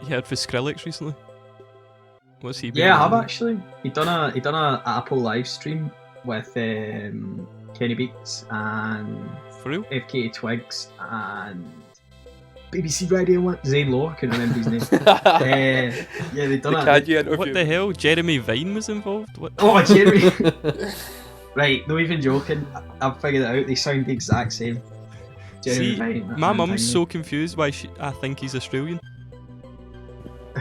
heard for Skrillex recently? What's he been Yeah, I have doing? actually. He done a Apple live stream with Kenny Beats and For real? FKA Twigs and BBC Radio 1. Zane Lowe, I couldn't remember his name. Yeah, they done The it. Kanye interview. What the hell? Jeremy Vine was involved? What? Oh, Jeremy. Right, not even joking. I've figured it out. They sound the exact same. Jeremy See, Vine, my and mum's Vine. so confused why I think he's Australian.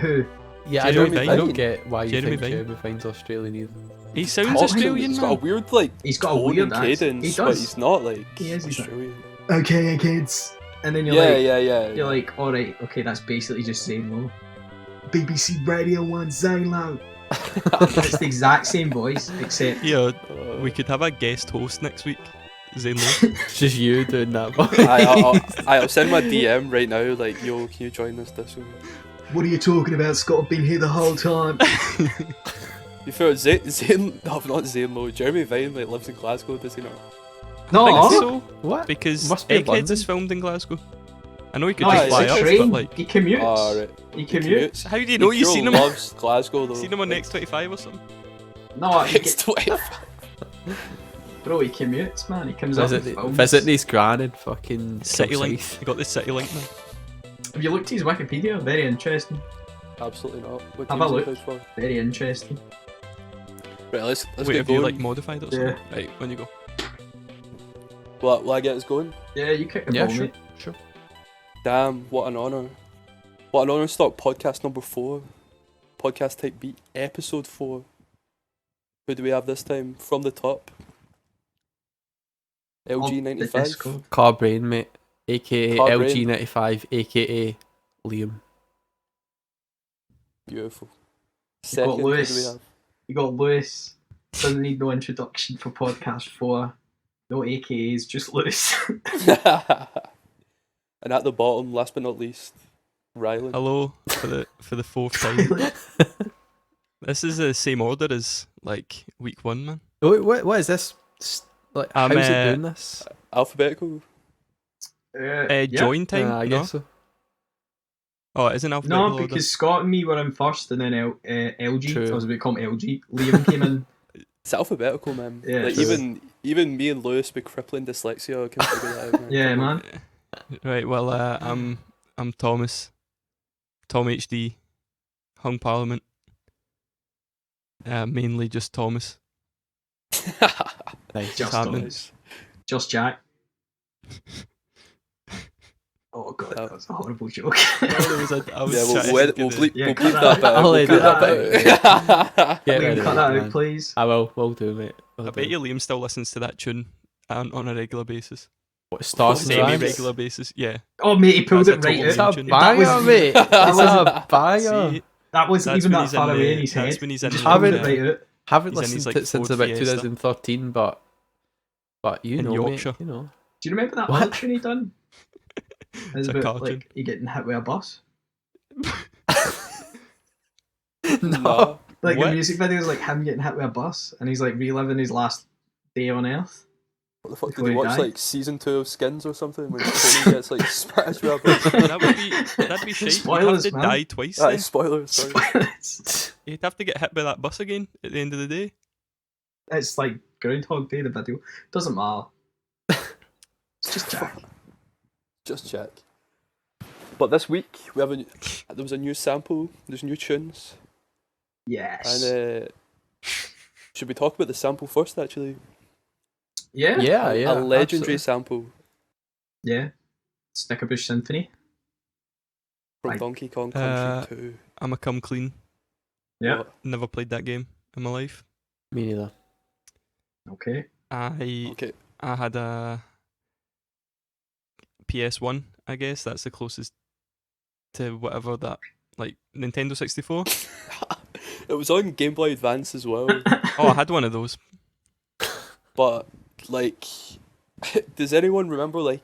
Who? Yeah, I Jeremy don't Vine. get why you Jeremy think Vine. Jeremy Vine's Australian either. He sounds Talking, Australian, He's man. got a weird like He's got a tone weird and accent. cadence, He but does. he's not like He is, he's Australian. Okay, kids. And then you're Yeah. like, alright, okay, that's basically just Zane Lowe. BBC Radio 1 Zane Lowe. It's the exact same voice, except Yeah, we could have a guest host next week. Zane Lowe. It's just you doing that. I'll send my DM right now. Like, yo, can you join us this week? what are you talking about, Scott? I've been here the whole time. You feel Zane? No, not Zane Lowe. Jeremy Vine like lives in Glasgow, does he not? No, I think so, What? because Must be in Eggheads London. is filmed in Glasgow. I know he could no, just it's fly a up, train. but like, He commutes. Oh, right. He commutes. how do you know He you seen him? loves Glasgow though. Seen him on Like, X25 or something? No, he It's 25. bro, he commutes, man. He comes up and films. Visiting his gran in fucking City Link. Kilsyth. You got the City Link now. Have you looked at his Wikipedia? Very interesting. Absolutely not. What Have a team's he look. plays for? Very interesting. Right, let's Wait, get have you going. like modified it or Yeah. something? Right, when you go. Will I get us going? Yeah, you kick the Yeah, ball, sure. mate. Sure. Damn, what an honour. What an honour to start podcast number 4. Podcast Type Beat, episode 4. Who do we have this time? From the top. The LG95. disco. Car Brain, mate. AKA Car Brain. LG95, AKA Liam. Beautiful. got Second, who do we Lewis. have? You got Lewis. Doesn't need no introduction for podcast 4. No AKAs, just Lewis. And at the bottom, last but not least, Rylan. Hello for the fourth time. This is the same order as like week 1, man. Wait, what is this? Like, how's it doing this? Alphabetical. Yeah. Join time? I no? guess so. Oh, it isn't alphabetical No, order. because Scott and me were in first, and then LG. True. I was about to call him LG. Liam came in. It's alphabetical, man. Yeah, Like it's- even me and Lewis with crippling dyslexia can figure that out, man. Yeah, Come on. man. Right, well, I'm Thomas. Tom HD. Hung Parliament. Mainly just Thomas. Nice. Just happening. Thomas. Just Jack. Oh god, that was a horrible joke. I was Yeah, trying we'll to get bleep Yeah, we'll cut bleep that that bit. I'll We'll edit bleep that bit. Get Liam, rid of cut it, that man. out, please. I will do, mate. I bet you Liam still listens to that tune on a regular basis. What, Stars and Stripes? Semi-regular basis, yeah. Oh mate, he pulled That's it a right total It's out. a That banger, was- mate. It's wasn't- a banger. See, That wasn't that's even when that he's far in away the- in his that's head. when he's He in just the- pulled it Haven't- right out. Haven't He's in his, listened like, to it since Ford about Fiesta. 2013, but you In know, Yorkshire. mate, you know. Do you remember that What? other tune he done? It was It's a about cartoon. like he getting hit with a bus. No. Like What? the music video is like him getting hit with a bus, and he's like reliving his last day on Earth. What the fuck did Before you he watch? died. Like season 2 of Skins or something where Tony gets like smashed with a bus? That'd be shit. You'd have Spoilers, to man. die twice Aye, then. spoilers, sorry. You'd have to get hit by that bus again at the end of the day. It's like Groundhog Day, the video. Doesn't matter. It's just Jack. Just check. But this week we have there was a new sample. There's new tunes, Yes. and should we talk about the sample first? Actually, yeah. Yeah, a legendary sample Yeah. Stickerbush Symphony. from Aye. Donkey Kong Uh, Country 2. I'm a come clean. Yeah. What? Never played that game in my life. Me neither. Okay. Okay. I had a PS1, I guess. That's the closest to whatever that, like, Nintendo 64. It was on Game Boy Advance as well, Oh, I had one of those. but like, does anyone remember like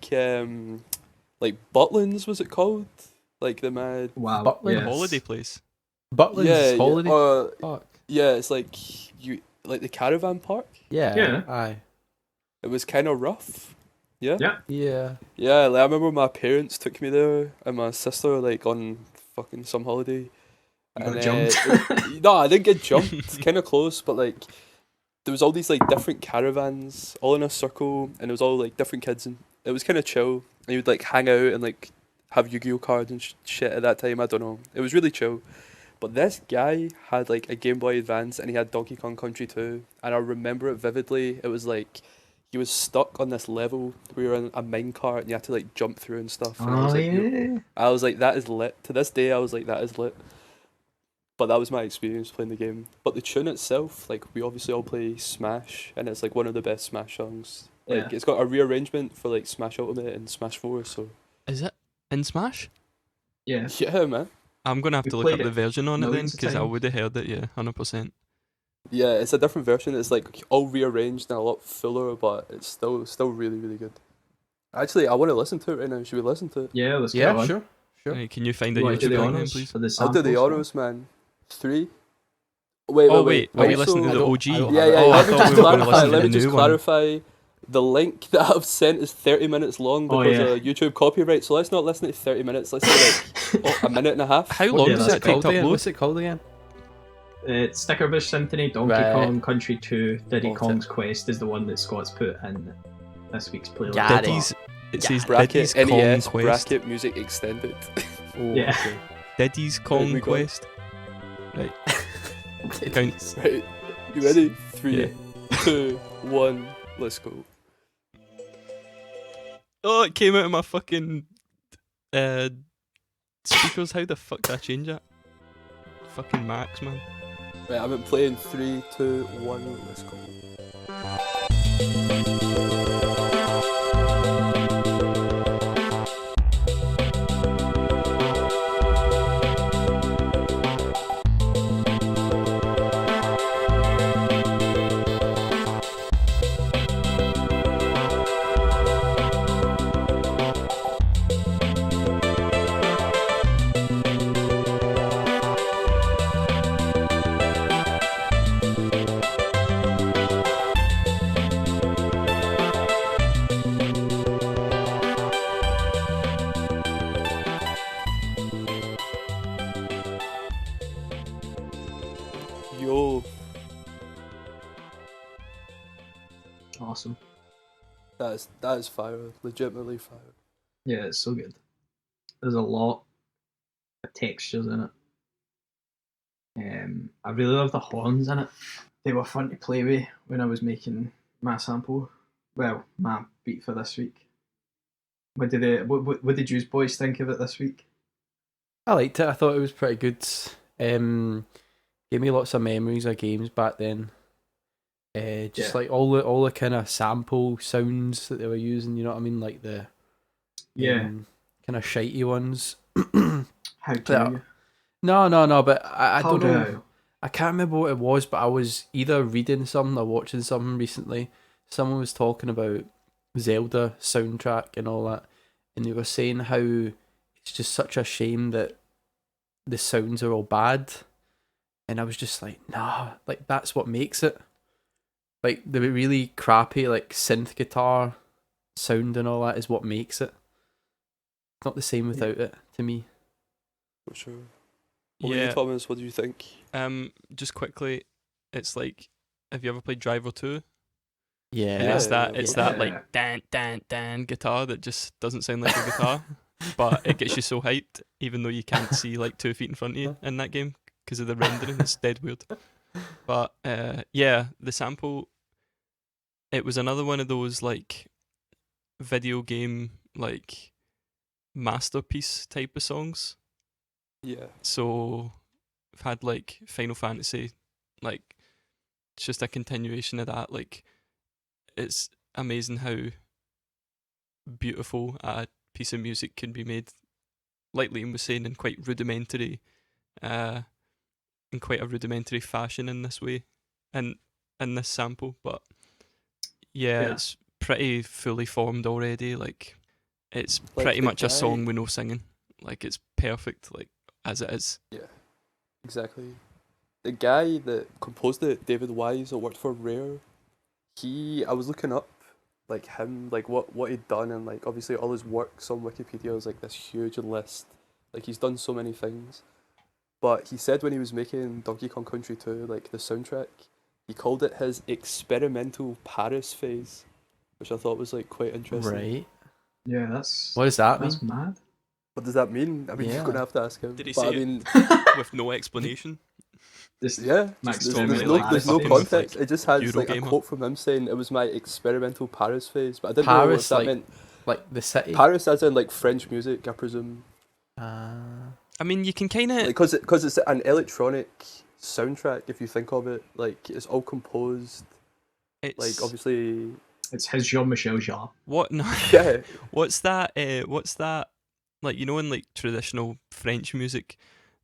Butlins, was it called? Like the mad. Wow. Butlin Yes. Holiday place. Butlin's Yeah, Holiday Park. yeah, it's like like the caravan park. Yeah. Yeah. Aye. It was kind of rough. Yeah. Yeah. Yeah. Yeah, like I remember my parents took me there and my sister like on fucking some holiday. You got jumped. No, I didn't get jumped. It's kind of close, but like there was all these like different caravans all in a circle, and it was all like different kids, and it was kind of chill. And you would like hang out and like have Yu-Gi-Oh cards and shit at that time. I don't know. It was really chill. But this guy had like a Game Boy Advance, and he had Donkey Kong Country 2, and I remember it vividly. It was like he was stuck on this level where you're in a minecart and you had to like jump through and stuff. And Oh yeah. I was like, that is lit. To this day, I was like, that is lit. But that was my experience playing the game. But the tune itself, like we obviously all play Smash, and it's like one of the best Smash songs. Like Yeah. it's got a rearrangement for like Smash Ultimate and Smash 4. So Is it in Smash? Yeah. yeah, man. I'm gonna have We to look up played the it version on it then, loads of because I times. would have heard it. Yeah, 100%. Yeah, it's a different version. It's like all rearranged and a lot fuller, but it's still really really good. Actually, I want to listen to it right now. Should we listen to it? Yeah, let's get Yeah, on. sure. Hey, can you find a You want to do YouTube the link then, honours please? for the I'll do the samples? autos, man. 3. Wait, Oh wait. wait, are we Also- listening to I the don't- OG? I don't Yeah, have yeah. it. Oh, I let me thought just we were gonna clarify. listen to Let the me just new one. clarify. The link that I've sent is 30 minutes long Oh, because yeah. of YouTube copyright. So let's not listen to 30 minutes. Let's do like a minute and a half. How What long Yeah, does that's it take called to again? upload? What's it called again? It's Stickerbush Symphony, Donkey Right. Kong Country 2, Diddy Got it. Kong's Quest is the one that Scott's put in this week's playlist. Got it. Diddy's. It says Bracket Diddy's Kong NES Quest. bracket music extended. Oh, Yeah. okay. Diddy's we Kong got it. Quest. Right. Counts. Right, you ready? 3, Yeah. 2, 1, let's go. Oh, it came out of my fucking speakers. How the fuck did I change it? Fucking Max, man. Right, I've been playing 3, 2, 1, let's go. Yo, Awesome. that is fire. Legitimately fire. Yeah, it's so good. There's a lot of textures in it. I really love the horns in it. They were fun to play with when I was making my sample. Well, my beat for this week. What did you boys think of it this week? I liked it. I thought it was pretty good. Gave me lots of memories of games back then. Just Yeah. like all the kind of sample sounds that they were using. You know what I mean? Like the Yeah. kind of shitey ones. How do Yeah. you? No. But I How don't know. do? I can't remember what it was, but I was either reading something or watching something recently. Someone was talking about Zelda soundtrack and all that, and they were saying how it's just such a shame that the sounds are all bad. And I was just like, nah, like that's what makes it. Like the really crappy like synth guitar sound and all that is what makes it. It's not the same without it to me. For sure. What about you, Yeah. Thomas? What do you think? Just quickly, it's like, have you ever played Driver 2? Yeah. And it's Yeah, that yeah. like dan guitar that just doesn't sound like a guitar, but it gets you so hyped, even though you can't see like 2 feet in front of you in that game because of the rendering. It's dead weird. But yeah, the sample. It was another one of those like video game like masterpiece type of songs. Yeah. So I've had like Final Fantasy, like it's just a continuation of that. Like it's amazing how beautiful a piece of music can be made, like Liam was saying, in quite rudimentary, in quite a rudimentary fashion in this way, and in this sample. But yeah, Yeah. it's pretty fully formed already. Like it's Like pretty the much a guy- song with no singing. Like it's perfect, like as it is. Yeah. Exactly. The guy that composed it, David Wise, that worked for Rare, I was looking up like him, like what he'd done, and like obviously all his works on Wikipedia was like this huge list Like he's done so many things. But he said when he was making Donkey Kong Country 2, like the soundtrack, he called it his experimental Paris phase, which I thought was like quite interesting. Right. Yeah, that's What does that mean? that's mad. What does that mean? I mean, Yeah. you're gonna have to ask him. Did he But say I it? mean, With no explanation. This yeah, Max there's, told there's me no like there's no fucking context. like It just has like a Eurogamer. quote from him saying it was my experimental Paris phase, but I didn't know if Paris, that like meant like the city. Paris as in like French music, I presume. I mean, you can kind of. Like, cause it's an electronic soundtrack. If you think of it, like it's all composed. It's Like obviously, it's his Jean-Michel Jarre. what? No, yeah, what's that? What's that? Like, you know, in like traditional French music,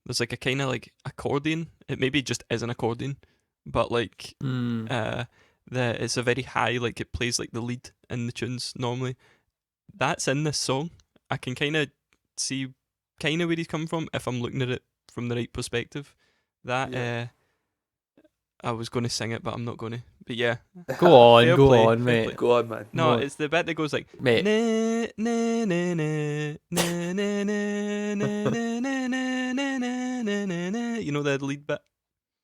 there's like a kind of like accordion. It maybe just is an accordion, but like Mm. it's a very high, like it plays like the lead in the tunes normally. That's in this song. I can kind of see kind of where he's come from if I'm looking at it from the right perspective. That Yeah. I was going to sing it, but I'm not going to. But yeah, Go on, fair go play, on, fair mate. play. Go on, man. No, What? it's the bit that goes like Mate. na na na na na na na na na na na na na na na. You know the lead bit.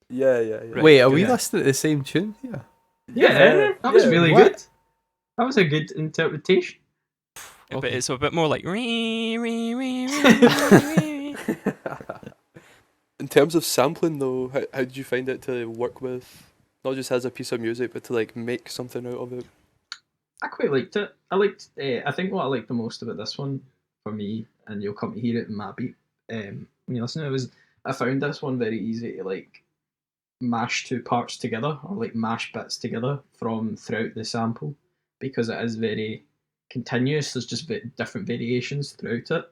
Yeah. Right, Wait, are we yeah. listening to the same tune here? Yeah, that was really what? good. That was a good interpretation. But Okay. it's a bit more like. In terms of sampling, though, how did you find it to work with, not just as a piece of music, but to like make something out of it? I quite liked it. I think what I liked the most about this one, for me, and you'll come to hear it in my beat when you listen to it, was I found this one very easy to like mash two parts together or like mash bits together from throughout the sample because it is very continuous. There's just different variations throughout it,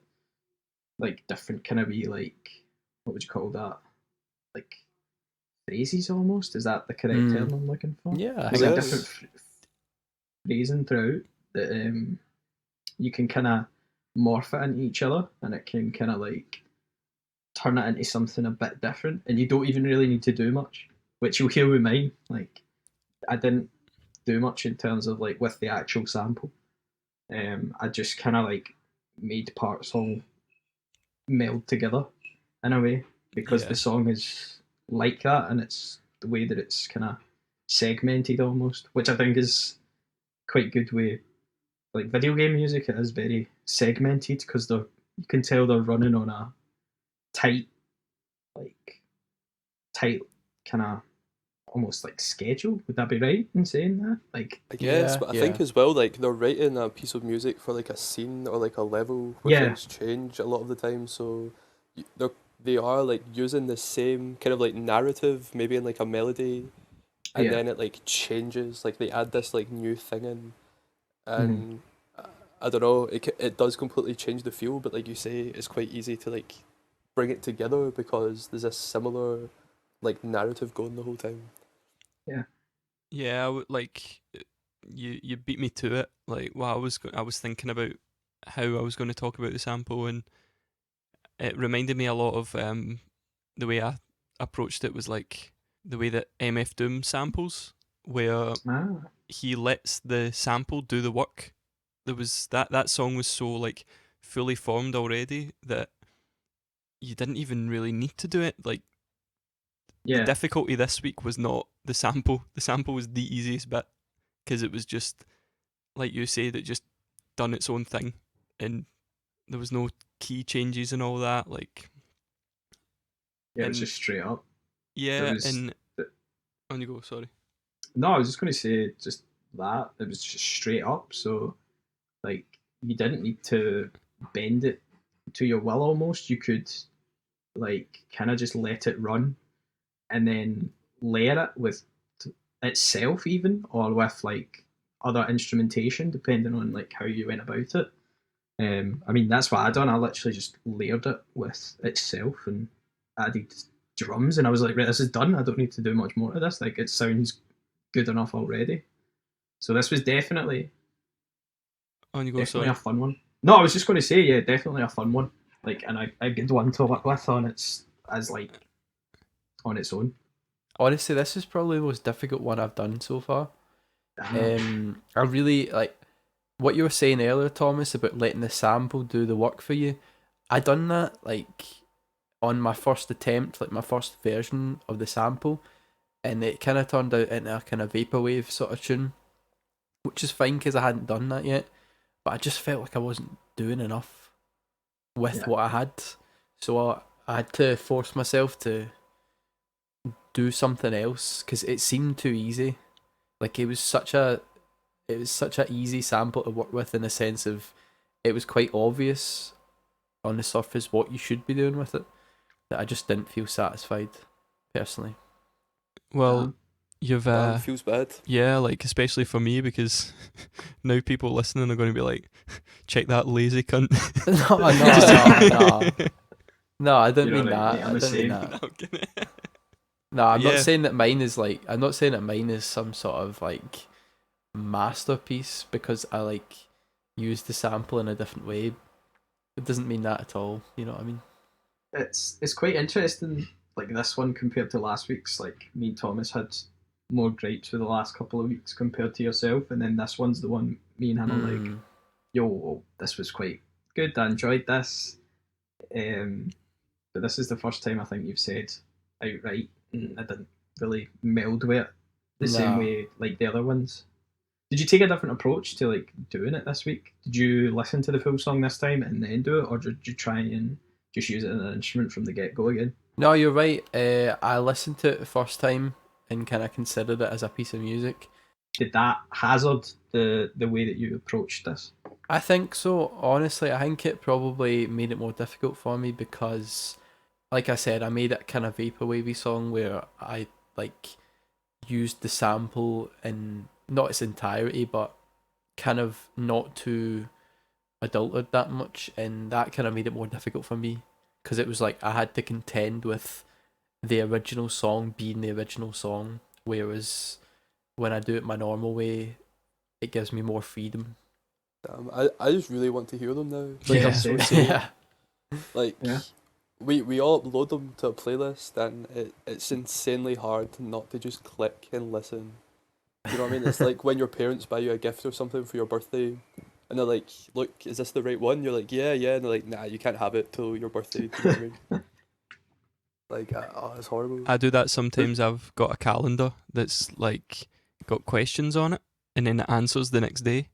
like different kind of wee like what would you call that? Like phrases almost. Is that the correct Mm. term I'm looking for? Yeah, I There's guess. like different phrasing throughout that you can kind of morph it into each other, and it can kind of like turn it into something a bit different, and you don't even really need to do much, which you'll hear with mine. Like I didn't do much in terms of like with the actual sample. I just kind of like made parts all meld together in a way because Yeah. the song is like that, and it's the way that it's kind of segmented almost, which I think is quite good way. Like video game music, it is very segmented because you can tell they're running on a tight, like tight kind of almost like schedule. Would that be right in saying that? Like I guess, Yeah, but I think yeah. as well, like they're writing a piece of music for like a scene or like a level where Yeah. things change a lot of the time. So they are like using the same kind of like narrative, maybe in like a melody, and Yeah. then it like changes. Like they add this like new thing in, and I don't know, it does completely change the feel. But like you say, it's quite easy to like bring it together because there's a similar like narrative going the whole time. Yeah, like you beat me to it. Like, well, I was thinking about how I was going to talk about the sample, and it reminded me a lot of the way I approached it was like the way that MF Doom samples, where he lets the sample do the work. There was that song was so like fully formed already that you didn't even really need to do it. Like the yeah, difficulty this week was not the sample. The sample was the easiest bit because it was just like you said, it just done its own thing, and there was no key changes and all that. Like yeah, it was and- just straight up. yeah, was- and on you go. Sorry. No, I was just going to say just that it was just straight up. So like you didn't need to bend it to your will almost. You could like kind of just let it run and then layer it with itself even or with like other instrumentation depending on like how you went about it. I mean that's what I done. I literally just layered it with itself and added drums, and I was like, right, this is done. I don't need to do much more to this. Like it sounds good enough already. So this was definitely On you go. definitely Sorry. a fun one. No, I was just going to say, yeah, definitely a fun one. Like, and a good one to work with on its as like on its own. Honestly, this is probably the most difficult one I've done so far. Damn. I really like what you were saying earlier, Thomas, about letting the sample do the work for you. I done that like on my first attempt, like my first version of the sample, and it kind of turned out into a kind of vaporwave sort of tune, which is fine because I hadn't done that yet. But I just felt like I wasn't doing enough with what I had, so I had to force myself to do something else because it seemed too easy. Like it was such a easy sample to work with in the sense of it was quite obvious on the surface what you should be doing with it, that I just didn't feel satisfied personally. Well, you've feels bad. yeah, like especially for me because now people listening are going to be like, check that lazy cunt. No, no, I didn't You're mean alright, that. mate, I'm I the didn't mean same. that. No, I'm kidding. No, I'm Yeah. not saying that mine is like. I'm not saying that mine is some sort of like masterpiece because I like use the sample in a different way. It doesn't mean that at all. You know what I mean? It's quite interesting, like this one compared to last week's. Like me and Thomas had more gripes for the last couple of weeks compared to yourself, and then this one's the one me and him are like, Mm. yo, well, this was quite good. I enjoyed this. But this is the first time I think you've said outright, I didn't really meld with it the same No. way like the other ones. Did you take a different approach to like doing it this week? Did you listen to the full song this time and then do it, or did you try and just use it as an instrument from the get go again? No, you're right. I listened to it the first time and kind of considered it as a piece of music. Did that hazard the way that you approached this? I think so. Honestly, I think it probably made it more difficult for me because, like I said, I made it kind of vaporwavy song where I like used the sample in not its entirety, but kind of not too adulterated that much, and that kind of made it more difficult for me because it was like I had to contend with the original song being the original song, whereas when I do it my normal way, it gives me more freedom. Damn, I just really want to hear them now. Like Yeah, I'm so same. sorry. Yeah. Like Yeah. we all upload them to a playlist, and it's insanely hard not to just click and listen. You know what I mean? It's like when your parents buy you a gift or something for your birthday, and they're like, "Look, is this the right one?" You're like, "Yeah, yeah," and they're like, "Nah, you can't have it till your birthday." Do you know what I mean? Like, it's horrible. I do that sometimes. I've got a calendar that's like got questions on it, and then it answers the next day.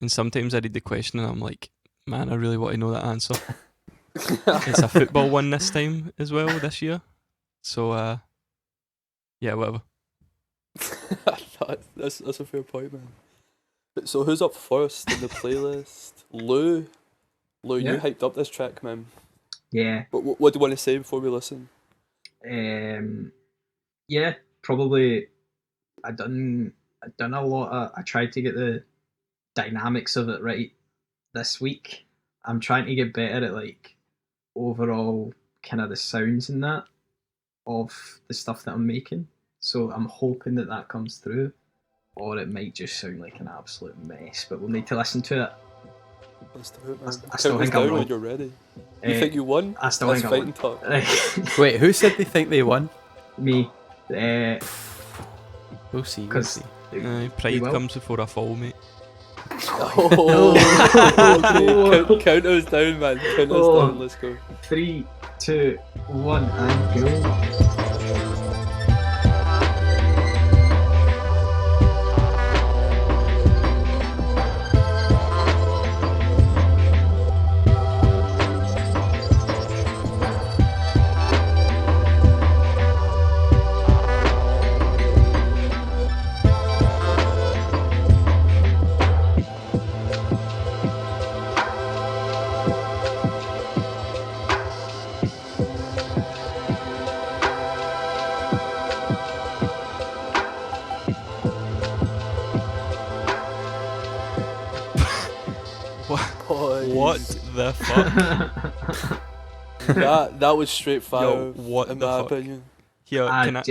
And sometimes I read the question and I'm like, man, I really want to know that answer. It's a football one this time as well this year. So yeah, whatever. That's a fair point, man. So who's up first in the playlist? Lou, you Yeah. hyped up this track, man. Yeah. But what do you want to say before we listen? Yeah, probably. I done a lot of. I tried to get the dynamics of it right this week. I'm trying to get better at like overall kind of the sounds and that of the stuff that I'm making. So I'm hoping that that comes through, or it might just sound like an absolute mess. But we'll need to listen to it. Let's do it, man. I still Count us think I'm down wrong. when you're ready. You Eh, think you won? I still That's think I fighting won. talk. Wait, who said they think they won? Me. We'll see. We'll 'Cause see. Pride will. comes before a fall, mate. Oh, okay. Count us down, man. Count us Oh. down. Let's go. 3, 2, 1, and go. Boys. What the fuck? That was straight fire. Yo, what in the my fuck? opinion. Here, can I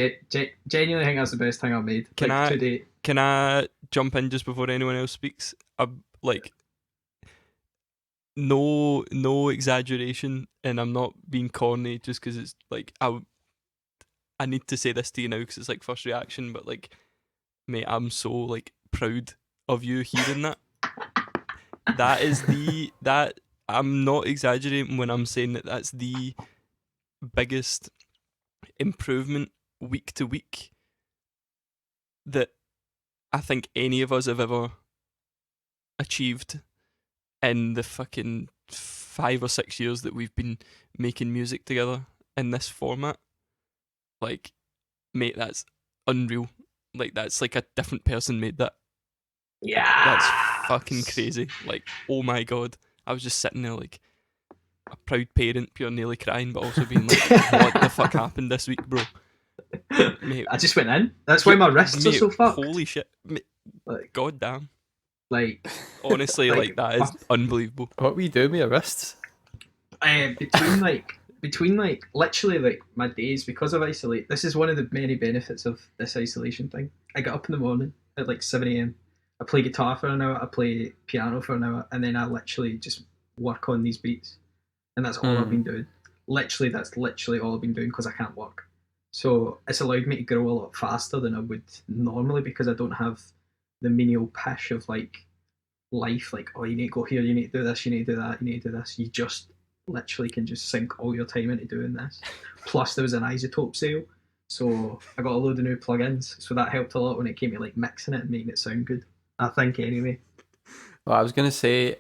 Genuinely think that's the best thing I've made. Can like, I- to date. can I jump in just before anyone else speaks? Like, no exaggeration, and I'm not being corny just because it's like I need to say this to you now because it's like first reaction, but like, mate, I'm so like proud of you hearing that. That is that I'm not exaggerating when I'm saying that that's the biggest improvement week to week that I think any of us have ever achieved in the fucking 5 or 6 years that we've been making music together in this format. Like, mate, that's unreal. Like, that's like a different person made that. Yeah. That's fucking crazy. Like, oh my god. I was just sitting there like a proud parent, pure nearly crying, but also being like, what the fuck happened this week, bro? Mate, I just went in. That's why my wrists are mate, so fucked. holy shit. Mate, Like, god damn. like Honestly, Like, like that is unbelievable. What were you doing with your wrists? between literally like my days, because of isolate. This is one of the many benefits of this isolation thing. I get up in the morning at like 7 a.m. I play guitar for an hour, I play piano for an hour, and then I literally just work on these beats, and that's all I've been doing. That's literally all I've been doing because I can't work. So it's allowed me to grow a lot faster than I would normally, because I don't have the menial pish of like life, like, oh, you need to go here, you need to do this, you need to do that, you need to do this. You just literally can just sink all your time into doing this. Plus there was an isotope sale, so I got a load of new plugins, so that helped a lot when it came to like mixing it and making it sound good, I think, anyway. Well, I was gonna say,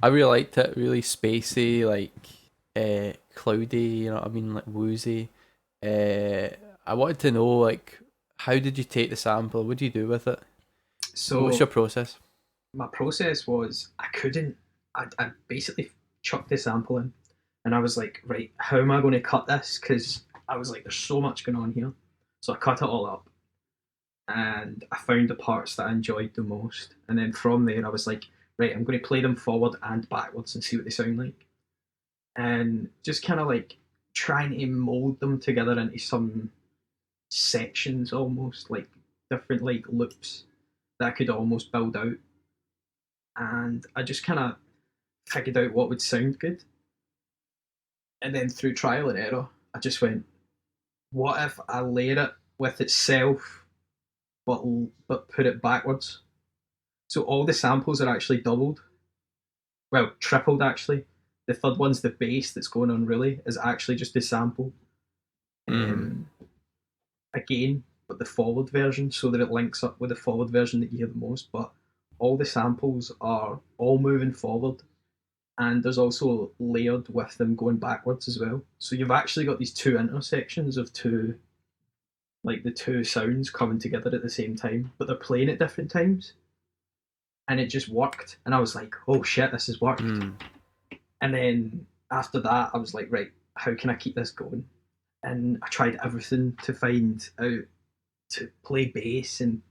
I really liked it. Really spacey, like cloudy. You know what I mean? Like woozy. I wanted to know, like, how did you take the sample? What do you do with it? So What's your process? my process was, I basically chucked the sample in, and I was like, right, how am I going to cut this? Because I was like, there's so much going on here. So I cut it all up, and I found the parts that I enjoyed the most. And then from there, I was like, right, I'm going to play them forward and backwards and see what they sound like. And just kind of like trying to mold them together into some sections, almost like different like loops that I could almost build out. And I just kind of figured out what would sound good. And then through trial and error, I just went, what if I layer it with itself, but put it backwards? So all the samples are actually doubled. Well, tripled actually. The third one's the bass that's going on really, is actually just a sample. Again, but the forward version, so that it links up with the forward version that you hear the most. But all the samples are all moving forward, and there's also layered with them going backwards as well. So you've actually got these two intersections of two, like the two sounds coming together at the same time, but they're playing at different times. And it just worked, and I was like, oh shit, this has worked. And then after that, I was like, right, how can I keep this going? And I tried everything to find out to play bass, and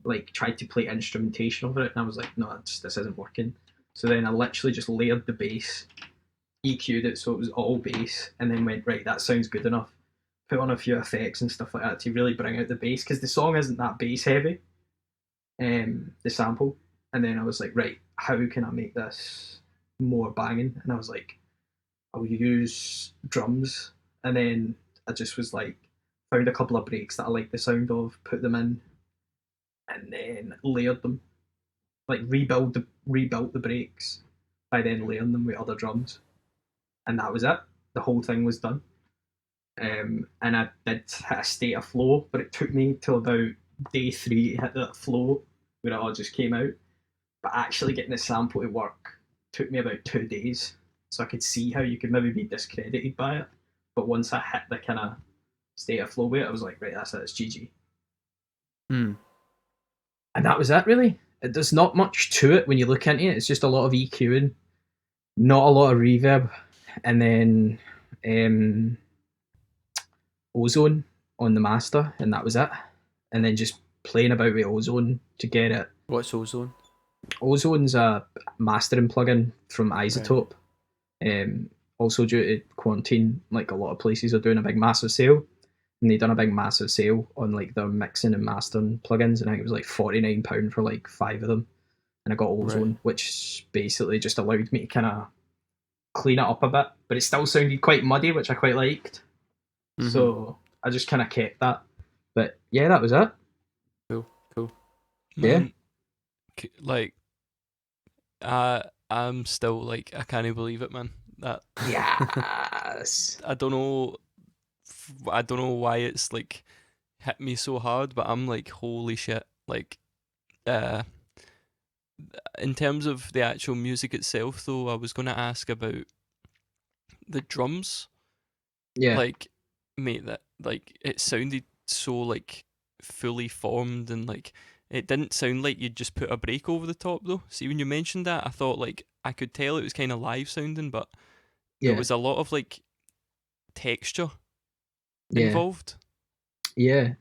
like tried to play instrumentation over it, and I was like, no, this isn't working. So then I literally just layered the bass, EQ'd it so it was all bass, and then went, right, that sounds good enough. Put on a few effects and stuff like that to really bring out the bass, because the song isn't that bass heavy, the sample. And then I was like, right, how can I make this more banging? And I was like, I'll use drums. And then I just was like, found a couple of breaks that I liked the sound of, put them in, and then layered them. Like rebuilt the breaks by then layering them with other drums. And that was it. The whole thing was done. And I did hit a state of flow, but it took me till about day 3 to hit that flow where it all just came out. But actually getting the sample to work took me about 2 days. So I could see how you could maybe be discredited by it. But once I hit the kind of state of flow with it, I was like, right, that's it, it's GG. And that was it, really. There's not much to it when you look into it. It's just a lot of EQing, not a lot of reverb, and then Ozone on the master, and that was it. And then just playing about with Ozone to get it. What's Ozone? Ozone's a mastering plugin from Isotope. Also due to quarantine, like a lot of places are doing a big massive sale, and they done a big massive sale on like their mixing and mastering plugins, and I think it was like £49 for like 5 of them. And I got Ozone, which basically just allowed me to kind of clean it up a bit, but it still sounded quite muddy, which I quite liked. So I just kind of kept that. But yeah, that was it. Cool. Yeah. Like, I'm still like, I can't believe it, man. That Yes. I don't know. I don't know why it's like hit me so hard, but I'm like, holy shit! Like, uh, in terms of the actual music itself, though, I was gonna ask about the drums. Yeah. Like, mate, that like it sounded so like fully formed, and like it didn't sound like you'd just put a break over the top though. See, when you mentioned that, I thought like I could tell it was kind of live sounding, but there Yeah. was a lot of like texture Yeah. involved. Yeah.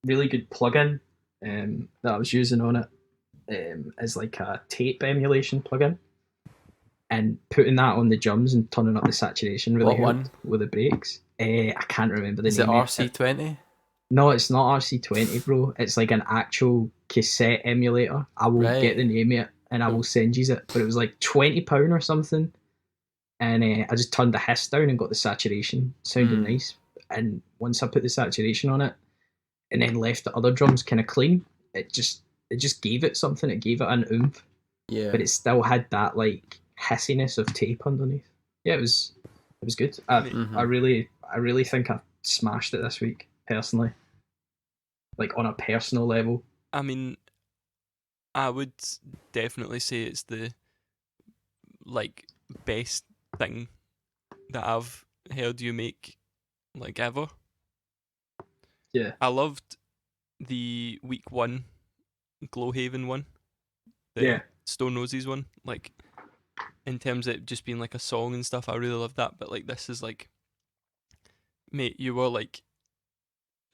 Really good plugin that I was using on it is like a tape emulation plugin, and putting that on the drums and turning up the saturation really What helped with the breaks. I can't remember the Is it name. RC20? No, it's not RC20, bro. It's like an actual cassette emulator. I will Right. get the name of it and I will send you it. But it was like £20 or something. And I just turned the hiss down and got the saturation sounding nice. And once I put the saturation on it and then left the other drums kind of clean, it just gave it something. It gave it an oomph. Yeah. But it still had that like hissiness of tape underneath. Yeah, it was good. I really think I smashed it this week personally, like on a personal level. I mean, I would definitely say it's the like best thing that I've heard you make like ever. Yeah. I loved the week 1 Glowhaven one, the Yeah. Stone Roses one. Like, in terms of it just being like a song and stuff, I really love that. But like, this is like, mate, you were like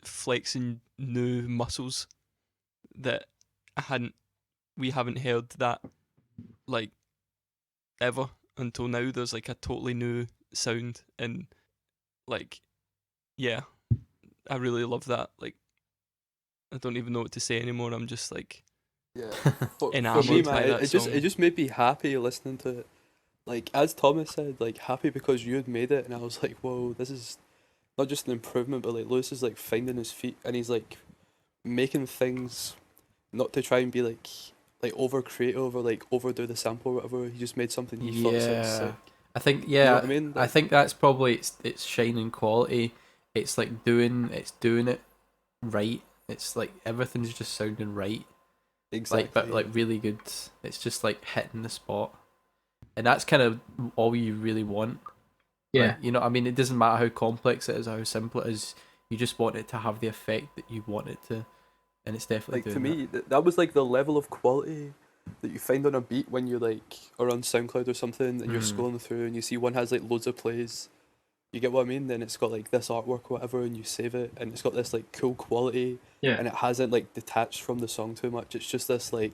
flexing new muscles that we haven't heard that like ever until now. There's like a totally new sound, and like, yeah, I really love that. Like, I don't even know what to say anymore. I'm just like, Yeah. For me, Enamoured by man, that it just song. made me happy listening to it. Like as Thomas said, like happy because you had made it, and I was like, whoa, this is not just an improvement, but like Lewis is like finding his feet, and he's like making things not to try and be like over creative or like overdo the sample or whatever. He just made something he thought sounded sick. I think You know what I mean? I think that's probably its shining quality. It's like doing it right. It's like everything's just sounding right. Exactly. Like, but like really good. It's just like hitting the spot, and that's kind of all you really want. Yeah. Like, you know, I mean, it doesn't matter how complex it is or how simple it is. You just want it to have the effect that you want it to, and it's definitely like to doing me, that was like the level of quality that you find on a beat when you like are on SoundCloud or something, and you're scrolling through and you see one has like loads of plays. You get what I mean? Then it's got like this artwork or whatever, and you save it, and it's got this like cool quality, Yeah. and it hasn't like detached from the song too much. It's just this like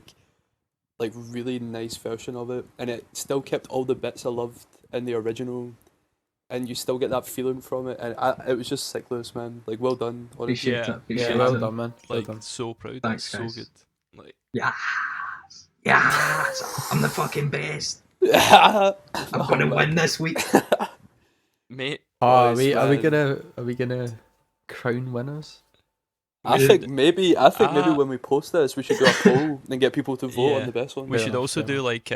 really nice version of it, and it still kept all the bits I loved in the original, and you still get that feeling from it, and it was just sick, Lewis, man. Like, well done, honestly. Appreciate Yeah. it. Yeah, Appreciate well it. done, man. Well like done. so proud. Thanks, That's guys. so good. Like, Yes, I'm the fucking best. I'm I'm gonna win this week. mate, Oh, Boys, are we man. gonna crown winners? I should- think maybe when we post this, we should do a poll and get people to vote Yeah. on the best one. we Fair should enough, also fair do like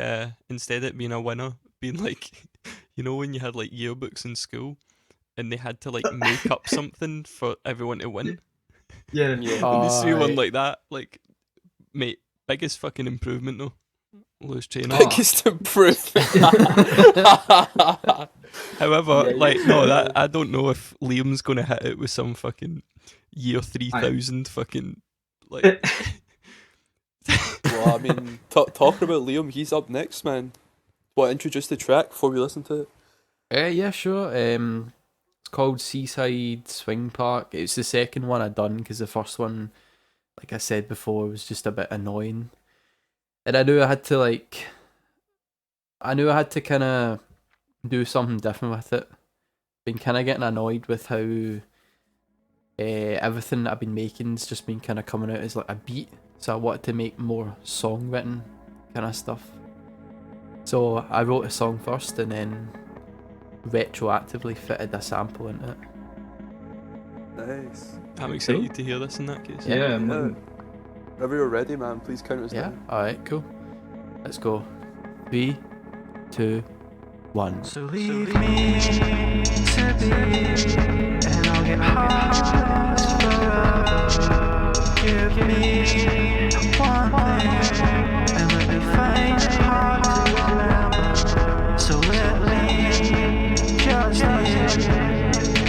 instead of it being a winner, being like, you know, when you had like yearbooks in school, and they had to like make up something for everyone to win. Yeah. Yeah. And they see one Aye. like that, like, mate, biggest fucking improvement though. Lewis Trainer. Oh. Biggest improvement. However, Yeah, like, yeah. no, that I don't know if Liam's gonna hit it with some fucking year 3000 fucking like. Well, I mean, talking about Liam, he's up next, man. What, introduce the track before we listen to it? Yeah, sure. It's called Seaside Swing Park. It's the second one I've done because the first one, like I said before, was just a bit annoying, and I knew I had to kind of do something different with it. Been kind of getting annoyed with how everything that I've been making's just been kind of coming out as like a beat. So I wanted to make more song written kind of stuff. So I wrote a song first and then retroactively fitted a sample into it. Nice. I'm excited to hear this in that case. Yeah. Whenever you're ready, man, please count us Yeah. down. All right. Cool. Let's go. 3, 2, 1. So leave me to be, and I'll get lost forever. Give me one thing, and let me find it hard to remember. So let me just live.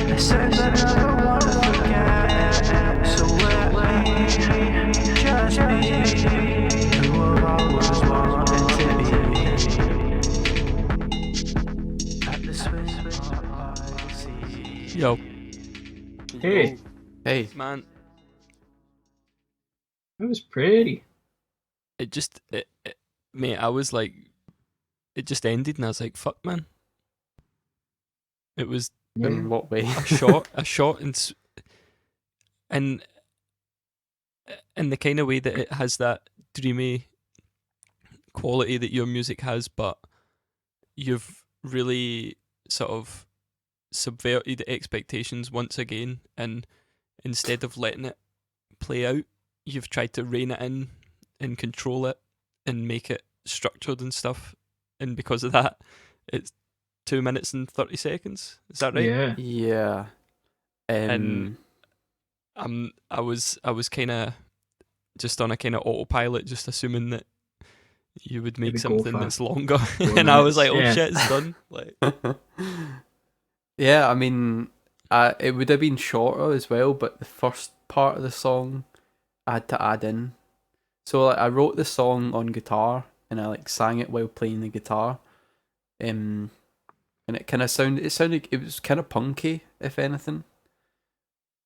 This is another one to forget. So let me just be who I've always wanted to be. Yo, Hey. Hey, man, That was pretty. mate, I was like, it just ended, and I was like, fuck, man. It was in what way? a shot, and in the kind of way that it has that dreamy quality that your music has, but you've really sort of subverted expectations once again, and instead of letting it play out, you've tried to rein it in and control it and make it structured and stuff, and because of that it's 2 minutes and 30 seconds, is that right? Yeah. Yeah. And I was kind of just on a kind of autopilot, just assuming that you would make Maybe go something for that's longer, 4 and I was like, minutes, oh yeah. shit, it's done. Like, Yeah, I mean, it would have been shorter as well, but the first part of the song I had to add in. So like, I wrote the song on guitar and I like sang it while playing the guitar, and it kind of sounded it was kind of punky, if anything,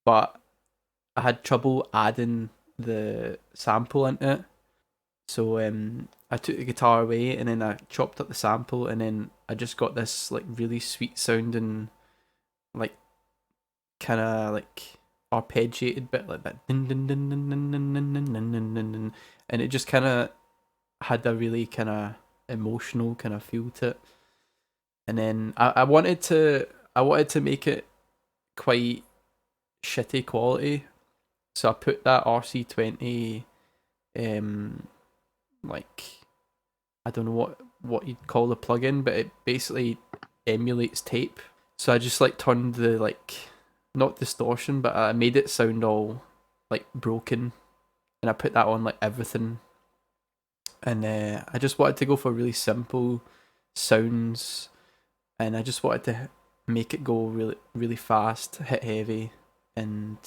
but I had trouble adding the sample into it. So I took the guitar away and then I chopped up the sample, and then I just got this like really sweet sounding, like kind of like arpeggiated bit like that, dun, dun, dun, dun, dun, dun, dun, dun, dun, dun, dun, dun. And it just kind of had a really kind of emotional kind of feel to it. And then I wanted to make it quite shitty quality, so I put that RC20 like, I don't know what you'd call the plugin, but it basically emulates tape. So I just like turned the like, not distortion, but I made it sound all like broken, and I put that on like everything. And I just wanted to go for really simple sounds, and I just wanted to make it go really really fast, hit heavy, and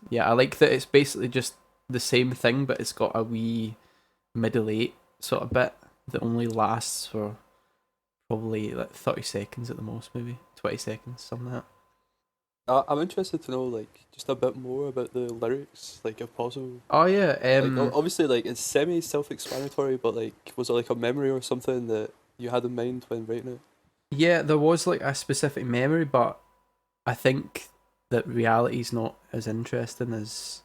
yeah, I like that it's basically just the same thing, but it's got a wee middle eight sort of bit that only lasts for probably like 30 seconds at the most, maybe 20 seconds, something like that. I'm interested to know like just a bit more about the lyrics, like if possible. Oh yeah, Like obviously like it's semi self-explanatory, but like was it like a memory or something that you had in mind when writing it? yeah, there was like a specific memory, but I think that reality's not as interesting as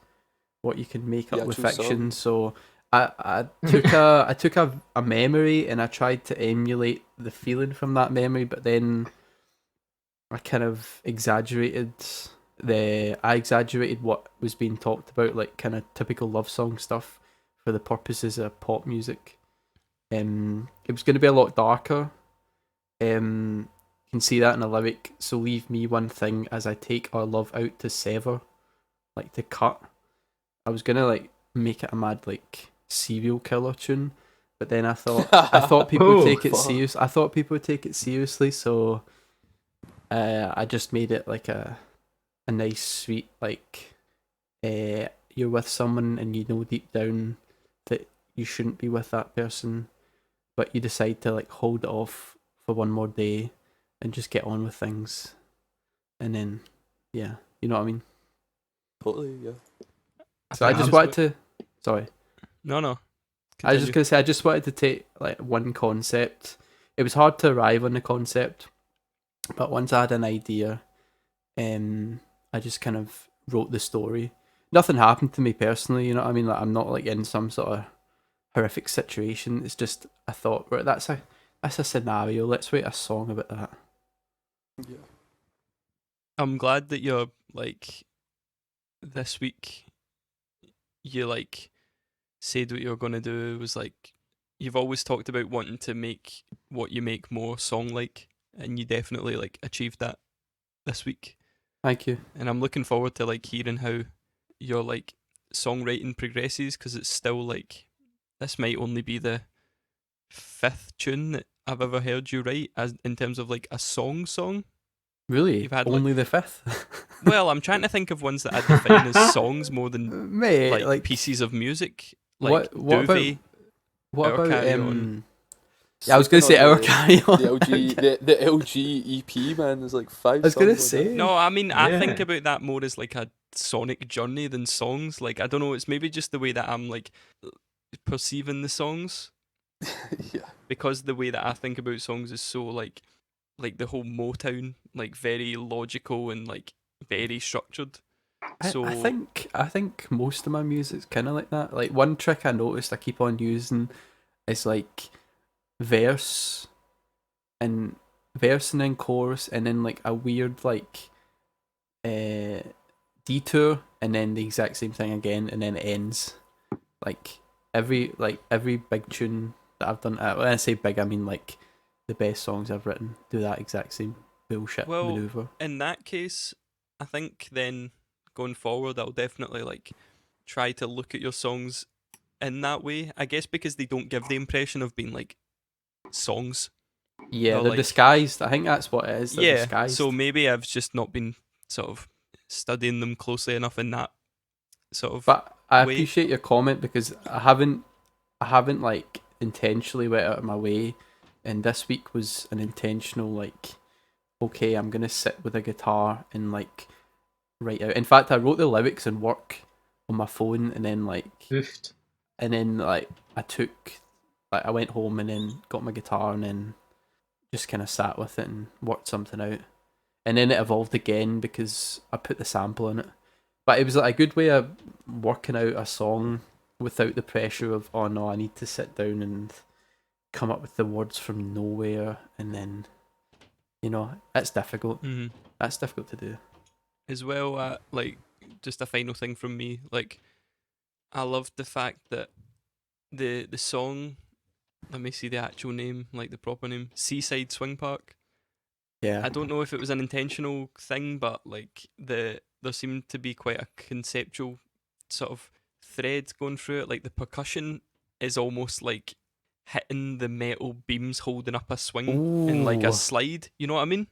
what you can make The up with actual fiction. song. So I took a memory and I tried to emulate the feeling from that memory, but then I kind of exaggerated what was being talked about, like kind of typical love song stuff, for the purposes of pop music. It was going to be a lot darker. You can see that in the lyric. So leave me one thing as I take our love out to sever, like to cut. I was gonna like make it a mad like serial killer tune, but then I thought people would Oh, take it fuck. serious. I thought people would take it seriously, so I just made it like a nice sweet like, you're with someone and you know deep down that you shouldn't be with that person, but you decide to like hold it off for one more day and just get on with things, and then yeah, you know what I mean. Totally, yeah. So I think just that's wanted to, sorry. No. I was just Continue. gonna say I just wanted to take like one concept. It was hard to arrive on the concept, but once I had an idea, I just kind of wrote the story. Nothing happened to me personally, you know what I mean? Like I'm not like in some sort of horrific situation. It's just I thought, right, that's a scenario. Let's write a song about that. Yeah. I'm glad that you're like, this week you like said what you were gonna do was like you've always talked about wanting to make what you make more song-like, and you definitely like achieved that this week. Thank you. And I'm looking forward to like hearing how your like songwriting progresses, because it's still like, this might only be the 5th tune that I've ever heard you write as in terms of like a song. Really? You've had, Only the 5th? Well, I'm trying to think of ones that I define as songs more than Mate, like pieces of music, like what Duvet. what Our about Carry On. Yeah, I was gonna say Sleeping Our on Carry On. the LG, the LG EP, man. There's like 5 I was gonna songs on that. say. No, I mean, I think Yeah. about that more as like a sonic journey than songs. Like, I don't know, it's maybe just the way that I'm like perceiving the songs, Yeah. because the way that I think about songs is so like the whole Motown, like very logical and like very structured. So I think most of my music's kind of like that. Like one trick I noticed I keep on using is like verse and then chorus and then like a weird like detour and then the exact same thing again and then it ends. Like every big tune that I've done. When I say big, I mean like the best songs I've written do that exact same bullshit Well, maneuver. in that case, I think then going forward, I'll definitely like try to look at your songs in that way. I guess because they don't give the impression of being like songs. Yeah, They're they're like- disguised. I think that's what it is. They're Yeah. disguised. So maybe I've just not been sort of studying them closely enough in that sort of. But I way. appreciate your comment because I haven't like intentionally went out of my way, and this week was an intentional like, okay, I'm gonna sit with a guitar and like write out. In fact, I wrote the lyrics and work on my phone, and then like Oofed. I went home and then got my guitar and then just kind of sat with it and worked something out. And then it evolved again because I put the sample in it. But it was like a good way of working out a song without the pressure of, oh no, I need to sit down and come up with the words from nowhere. And then, it's difficult. Mhm. That's difficult to do. As well, like just a final thing from me, like I loved the fact that the song, let me see the actual name, like the proper name, Seaside Swing Park. Yeah. I don't know if it was an intentional thing, but like there seemed to be quite a conceptual sort of thread going through it. Like the percussion is almost like hitting the metal beams holding up a swing in like Ooh. a slide. You know what I mean?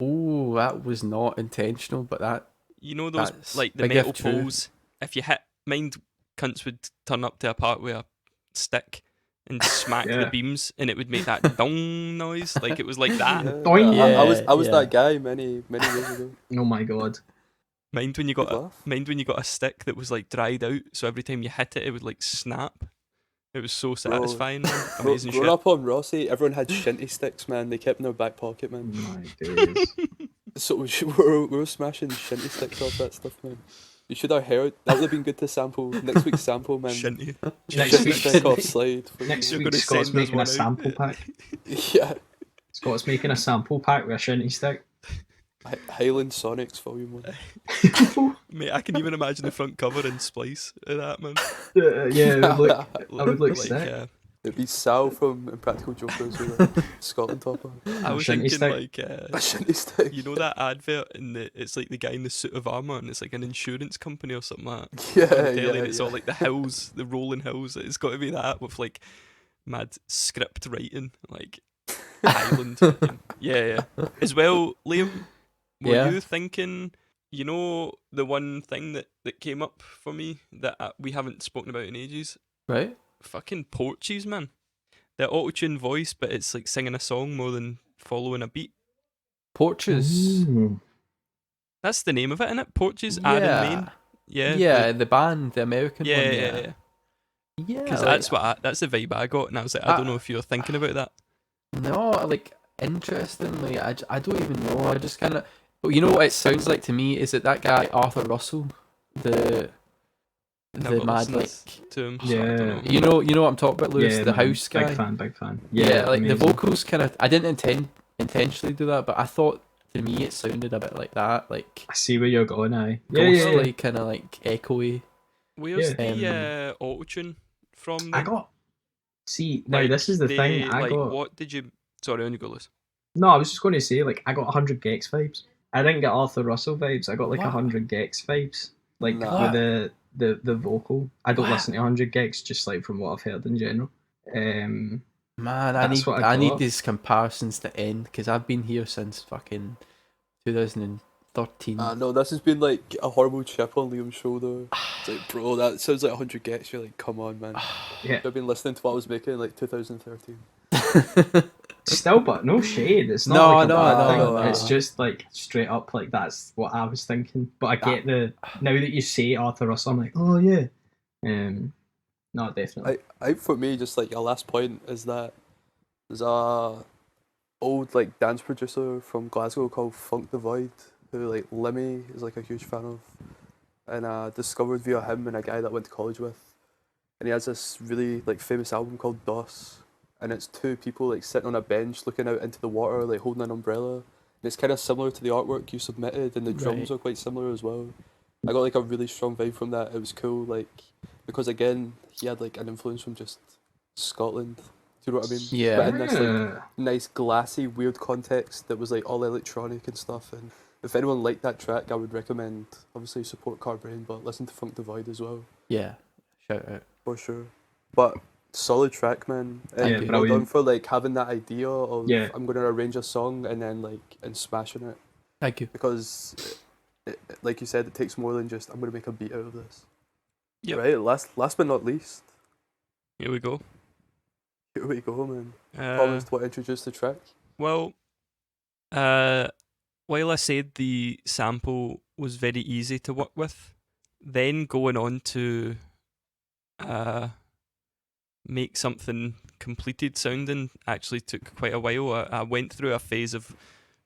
Oh, that was not intentional, but that. You know those That's like the big metal if true. poles. If you hit, mind cunts would turn up to a part with a stick and smack the Yeah. beams, and it would make that dong noise. Like it was like that. Doink. I was Yeah. that guy many years ago. Oh my god. Mind when you Good got laugh. mind when you got a stick that was like dried out, so every time you hit it, it would like snap. It was so satisfying, man. Amazing Growing shit. up on Rossi, everyone had shinty sticks, man. They kept in their back pocket, man. My days. So we were smashing shinty sticks off that stuff, man. You should have heard. That would have been good to sample next week's sample, man. Shinty. Next Shinty week- stick off slide. Next You're week, gonna Scott's send us making one a out. sample pack. Yeah. Scott's making a sample pack with a shinty stick. Highland Sonics Volume 1. Mate, I can even imagine the front cover in Splice of that, man. Yeah, it would look, I would look like, sick. It'd be Sal from Impractical Jokers with a Scotland top on. I was Shinty thinking stick. like A shinty stick. you know that advert and it's like the guy in the suit of armour and it's like an insurance company or something like that. Yeah, On the telly, yeah, and it's yeah. all like the hills, the rolling hills. It's got to be that with like mad script writing, like Highland. yeah. As well, Liam, were Yeah. you thinking? You know the one thing that came up for me that we haven't spoken about in ages. Right? Fucking Porches, man. The auto-tune voice, but it's like singing a song more than following a beat. Porches. Ooh. That's the name of it, isn't it? Porches, Adam Main. Yeah. Yeah, the band, the American Yeah, one. yeah. Yeah, Because like, that's the vibe I got, and I was like, I don't know if you're thinking about that. No, like, interestingly, I don't even know. I just kind of. But you know what it sounds like to me is that guy Arthur Russell, the Never mad listened like to him. So I don't know. Yeah. you know what I'm talking about, Lewis, Yeah, the man. house guy. Big fan. Yeah, like amazing. the vocals kind of. I didn't intentionally do that, but I thought to me it sounded a bit like that, like I see where you're going, aye. Yeah. ghostly, kind of like echoey. Where's Yeah. the auto-tune from? I then? got See, now Like, this is the thing. I like, got what did you? Sorry, on you go, Liz. no. I was just going to say, like, I got 100 Gex vibes. I didn't get Arthur Russell vibes. I got like What? 100 Gex vibes. Like Nah. with the vocal. I don't What? listen to 100 Gex, just like from what I've heard in general. Man, That's what I I need got. these comparisons to end because I've been here since fucking 2013. No, this has been like a horrible chip on Liam's shoulder. It's like, bro, that sounds like 100 gets. You're like, come on, man. Yeah. I've been listening to what I was making in like 2013. Still, but no shade. It's not No, like a no, bad no, thing. no, It's no. just like straight up like that's what I was thinking. But I get the now that you say Arthur Russell, I'm like, oh yeah. No, definitely. I for me, just like a last point is that there's a old like dance producer from Glasgow called Funk the Void, who like Lemmy is like a huge fan of, and discovered via him and a guy that I went to college with, and he has this really like famous album called DOS, and it's two people like sitting on a bench looking out into the water like holding an umbrella, and it's kind of similar to the artwork you submitted, and the drums Right. are quite similar as well. I got like a really strong vibe from that. It was cool, like because again he had like an influence from just Scotland. Do you know what I mean? Yeah. But in this like Yeah. nice glassy weird context that was like all electronic and stuff, and if anyone liked that track I would recommend obviously support Carbrain but listen to Funk Divide as well Yeah, shout out. for sure. But solid track, man, and Yeah, well done brilliant. for like having that idea of Yeah. I'm going to arrange a song and then like and smashing it, Thank you. because like you said, it takes more than just I'm going to make a beat out of this. Yep. Right, last but not least, Here we go. here we go, man. Promised what introduced the track. Well, while I said the sample was very easy to work with, then going on to make something completed sounding actually took quite a while. I went through a phase of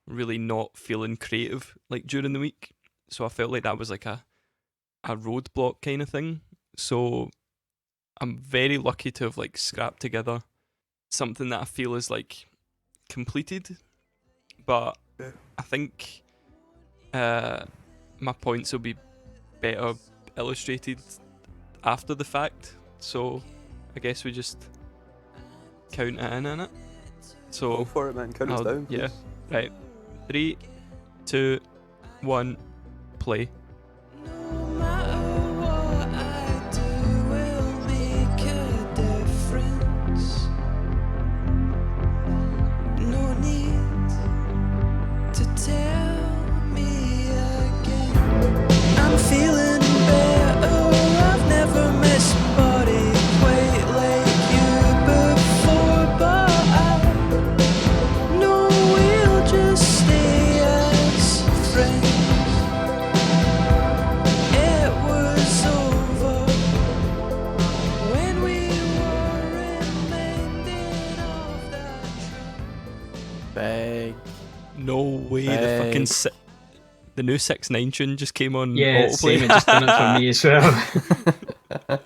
really not feeling creative like during the week, so I felt like that was like a roadblock kind of thing. So I'm very lucky to have like scrapped together something that I feel is like completed, but Yeah. I think my points will be better illustrated after the fact. So I guess we just count it in it. Go So for it, man. Count us I'll- down. yeah. please. right, 3, 2, 1, play. No matter what I do will make a difference. No need to tell me again. I'm feeling better. I've never missed body quite like you before, but I know we'll just stay as friends. It was over when we were reminded of that. Big. No way, the fucking Big. the new 6ix9ine tune just came on Yeah, autoplay. same. It just done it for me as well.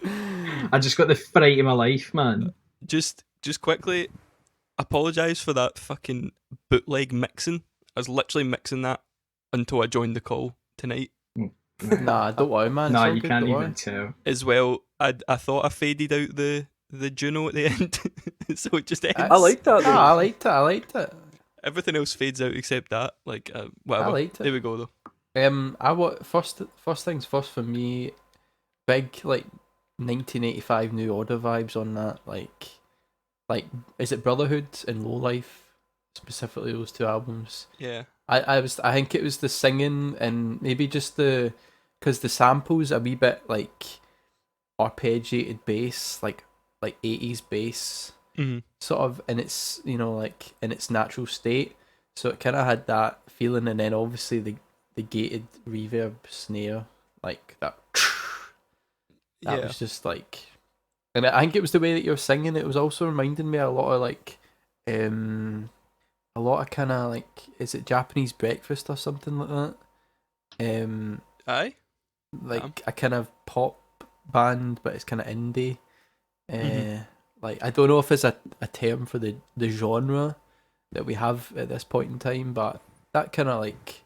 I just got the fright of my life, man. Just quickly, apologise for that fucking bootleg mixing. I was literally mixing that until I joined the call tonight. Nah, don't worry, man. It's No, all you good, can't don't worry. even tell. As well, I thought I faded out the Juno at the end, so it just ends. I like that. Nah, though. I liked it. I liked it. Everything else fades out except that. Like whatever. I liked it. There we go though. First things first for me. Big like 1985 New Order vibes on that. Like is it Brotherhood and Low Life, specifically those two albums. Yeah. I think it was the singing and maybe just because the samples a wee bit like arpeggiated bass, like 80s bass Mm-hmm. sort of, and it's like in its natural state, so it kind of had that feeling, and then obviously the gated reverb snare like that. That Yeah. was just like, and I think it was the way that you're singing. It was also reminding me a lot of like, a lot of kind of like, is it Japanese breakfast or something like that? Aye. Like a kind of pop band, but it's kind of indie. Mhm. Like I don't know if it's a term for the genre that we have at this point in time, but that kind of like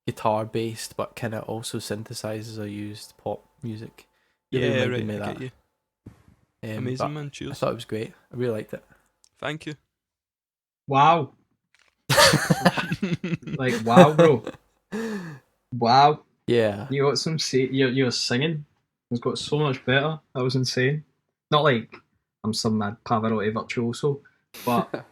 guitar based, but kind of also synthesizers are used pop music. Really Yeah, reminded right. me I of get that. you. Amazing, but man. I Cheers. thought it was great. I really liked it. Thank you. Wow. Like, wow, bro. Wow. Yeah. You got some your singing has got so much better. That was insane. Not like I'm some mad Pavarotti virtuoso, but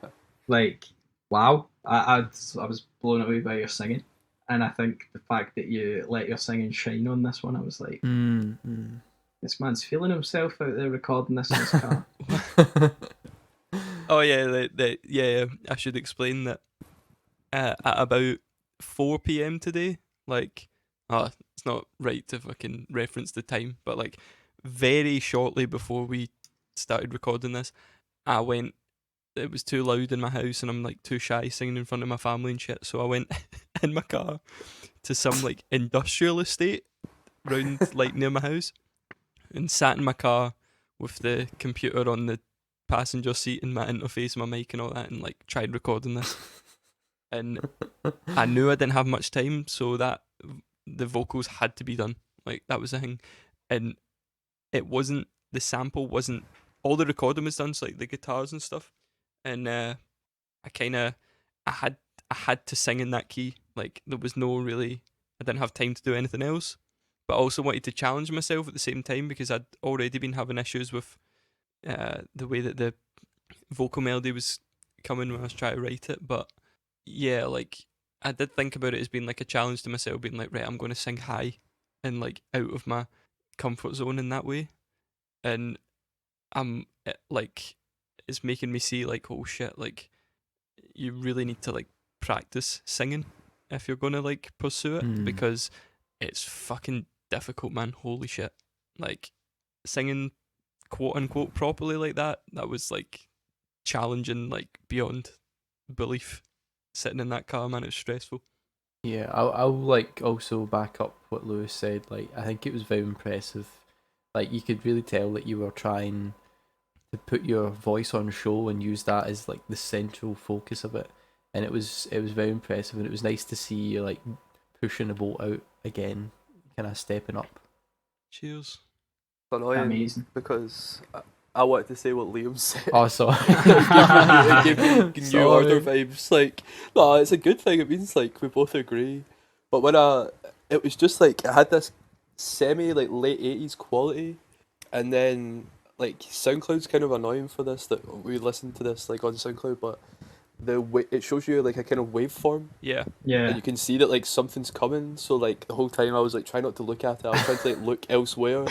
like, wow. I was blown away by your singing. And I think the fact that you let your singing shine on this one, I was like, this man's feeling himself out there recording this in his car. Oh yeah, yeah. I should explain that at about 4 p.m. today, like, it's not right to fucking reference the time, but like very shortly before we started recording this, I went. It was too loud in my house, and I'm like too shy singing in front of my family and shit. So I went in my car to some like industrial estate round like near my house, and sat in my car with the computer on the passenger seat and my interface, my mic and all that, and like tried recording this. And I knew I didn't have much time, so that the vocals had to be done. Like, that was the thing. And the sample wasn't, all the recording was done, so like the guitars and stuff. And I had to sing in that key. Like, there was no really, I didn't have time to do anything else. But I also wanted to challenge myself at the same time, because I'd already been having issues with the way that the vocal melody was coming when I was trying to write it. But yeah, like, I did think about it as being like a challenge to myself, being like, right, I'm going to sing high and like out of my comfort zone in that way. And like, it's making me see like, oh shit, like, you really need to like practice singing if you're going to like pursue it, because it's fucking difficult, man. Holy shit. Like, singing quote unquote properly like that was like challenging, like beyond belief. Sitting in that car, man, it was stressful. Yeah, I'll like also back up what Lewis said. Like, I think it was very impressive. Like, you could really tell that you were trying to put your voice on show and use that as like the central focus of it. And it was very impressive, and it was nice to see you like pushing the boat out again, kind of stepping up. Cheers. Annoying. Amazing. Because I wanted to say what Liam said. Oh, sorry. It gave me New Sorry. Order vibes. Like, no, it's a good thing. It means like we both agree. But when it was just like, it had this semi like late 80s quality, and then like SoundCloud's kind of annoying for this, that we listen to this like on SoundCloud, but it shows you like a kind of waveform. Yeah. Yeah. And you can see that like something's coming, so like the whole time I was like trying not to look at it. I was trying to like look elsewhere.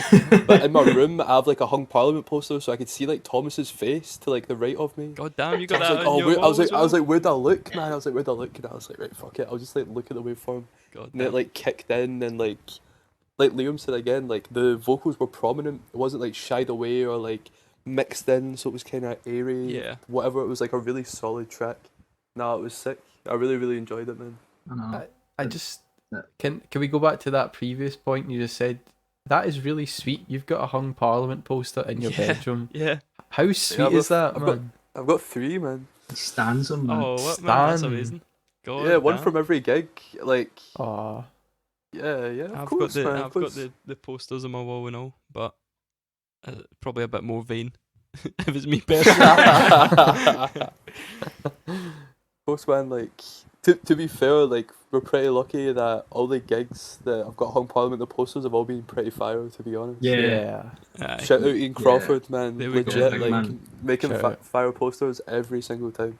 But in my room I have like a hung Parliament poster, so I could see like Thomas's face to like the right of me. God damn, you got I was that like, on your wall as I was well? like, where'd I look, man? I was like, where'd I look? And I was like, right, fuck it. I'll just like look at the waveform. God And it damn. like kicked in, and like Liam said again, like the vocals were prominent. It wasn't like shied away or like mixed in, so it was kind of airy. Yeah. Whatever. It was like a really solid track. Nah, it was sick. I really, really enjoyed it, man. I know. I just can we go back to that previous point you just said? That is really sweet. You've got a hung Parliament poster in your Yeah. bedroom. Yeah. How sweet I've is got- that, I've got- man? I've got 3, man. He stands him, man. Oh, what, man? That's Stan. amazing. God Yeah, one damn. from every gig. Like, Aw. yeah, of I've course, got man. I've Of got course. the posters on my wall and all, but probably a bit more vain if it's me personally. Of course, man. Like, to be fair, like we're pretty lucky that all the gigs that I've got hung Parliament, the posters have all been pretty fire. To be honest. Yeah. Aye. Shout out Ian Crawford, man. There we go. Legit, Big like man. making Shout out. fire posters every single time.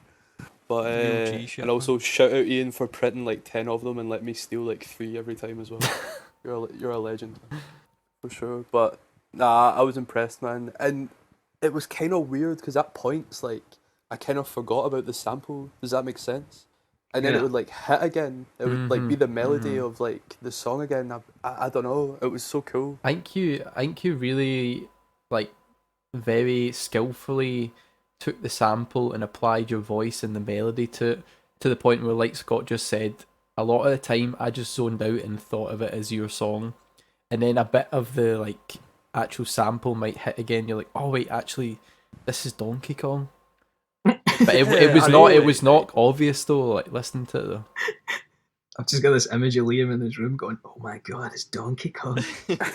But Real G shit, and also shout out Ian for printing like 10 of them and let me steal like 3 every time as well. You're a legend, man. For sure. But nah, I was impressed, man. And it was kind of weird because at points like I kind of forgot about the sample. Does that make sense? And then Yeah. it would like hit again. It would like be the melody of like the song again. I don't know. It was so cool. I think you really like very skillfully took the sample and applied your voice and the melody to the point where, like Scott just said, a lot of the time I just zoned out and thought of it as your song, and then a bit of the like actual sample might hit again. You're like, oh wait, actually, this is Donkey Kong. But it I was know, not it like- was not obvious though. Like listening to it though. I've just got this image of Liam in his room going, "Oh my god, it's Donkey Kong."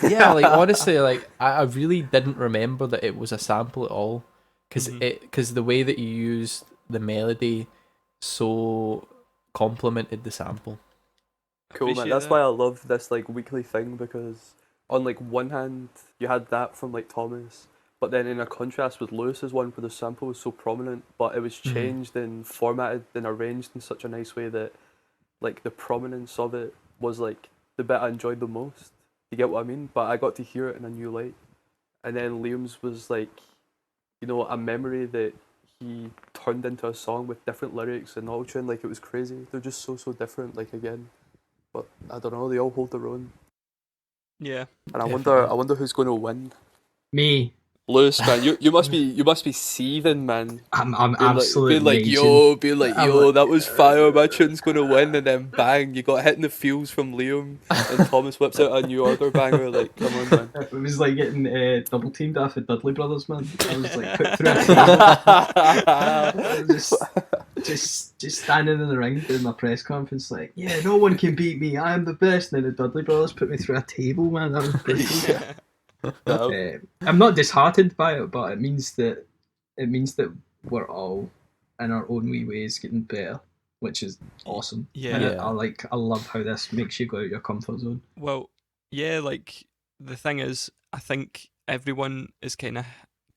Yeah, like honestly, like I really didn't remember that it was a sample at all, because Mhm. the way that you used the melody so complemented the sample. Cool, man. Appreciate That's that. why I love this like weekly thing, because on like one hand you had that from like Thomas, but then in a contrast with Lewis's one where the sample was so prominent, but it was Mhm. changed and formatted and arranged in such a nice way that like the prominence of it was like the bit I enjoyed the most. You get what I mean? But I got to hear it in a new light. And then Liam's was like, a memory that he turned into a song with different lyrics and all tune. Like it was crazy. They're just so different. Like again, but I don't know. They all hold their own. Yeah. And Definitely. I wonder who's going to win. Me, Lewis, man, you must be seething, man. I'm Being like, absolute raging. I'm yo, like, that was fire. My tune's gonna win, and then bang, you got hit in the feels from Liam, and Thomas whips out a New Order banger. Like, come on, man. it was like getting double teamed off the Dudley Brothers, man. I was like put through a table. I was just standing in the ring doing my press conference, like, yeah, no one can beat me. I am the best. And then the Dudley Brothers put me through a table, man. That was brutal. I'm not disheartened by it, but it means that we're all in our own wee ways getting better, which is awesome. Yeah. And Yeah. I love how this makes you go out your comfort zone. Well, yeah, like the thing is, I think everyone is kind of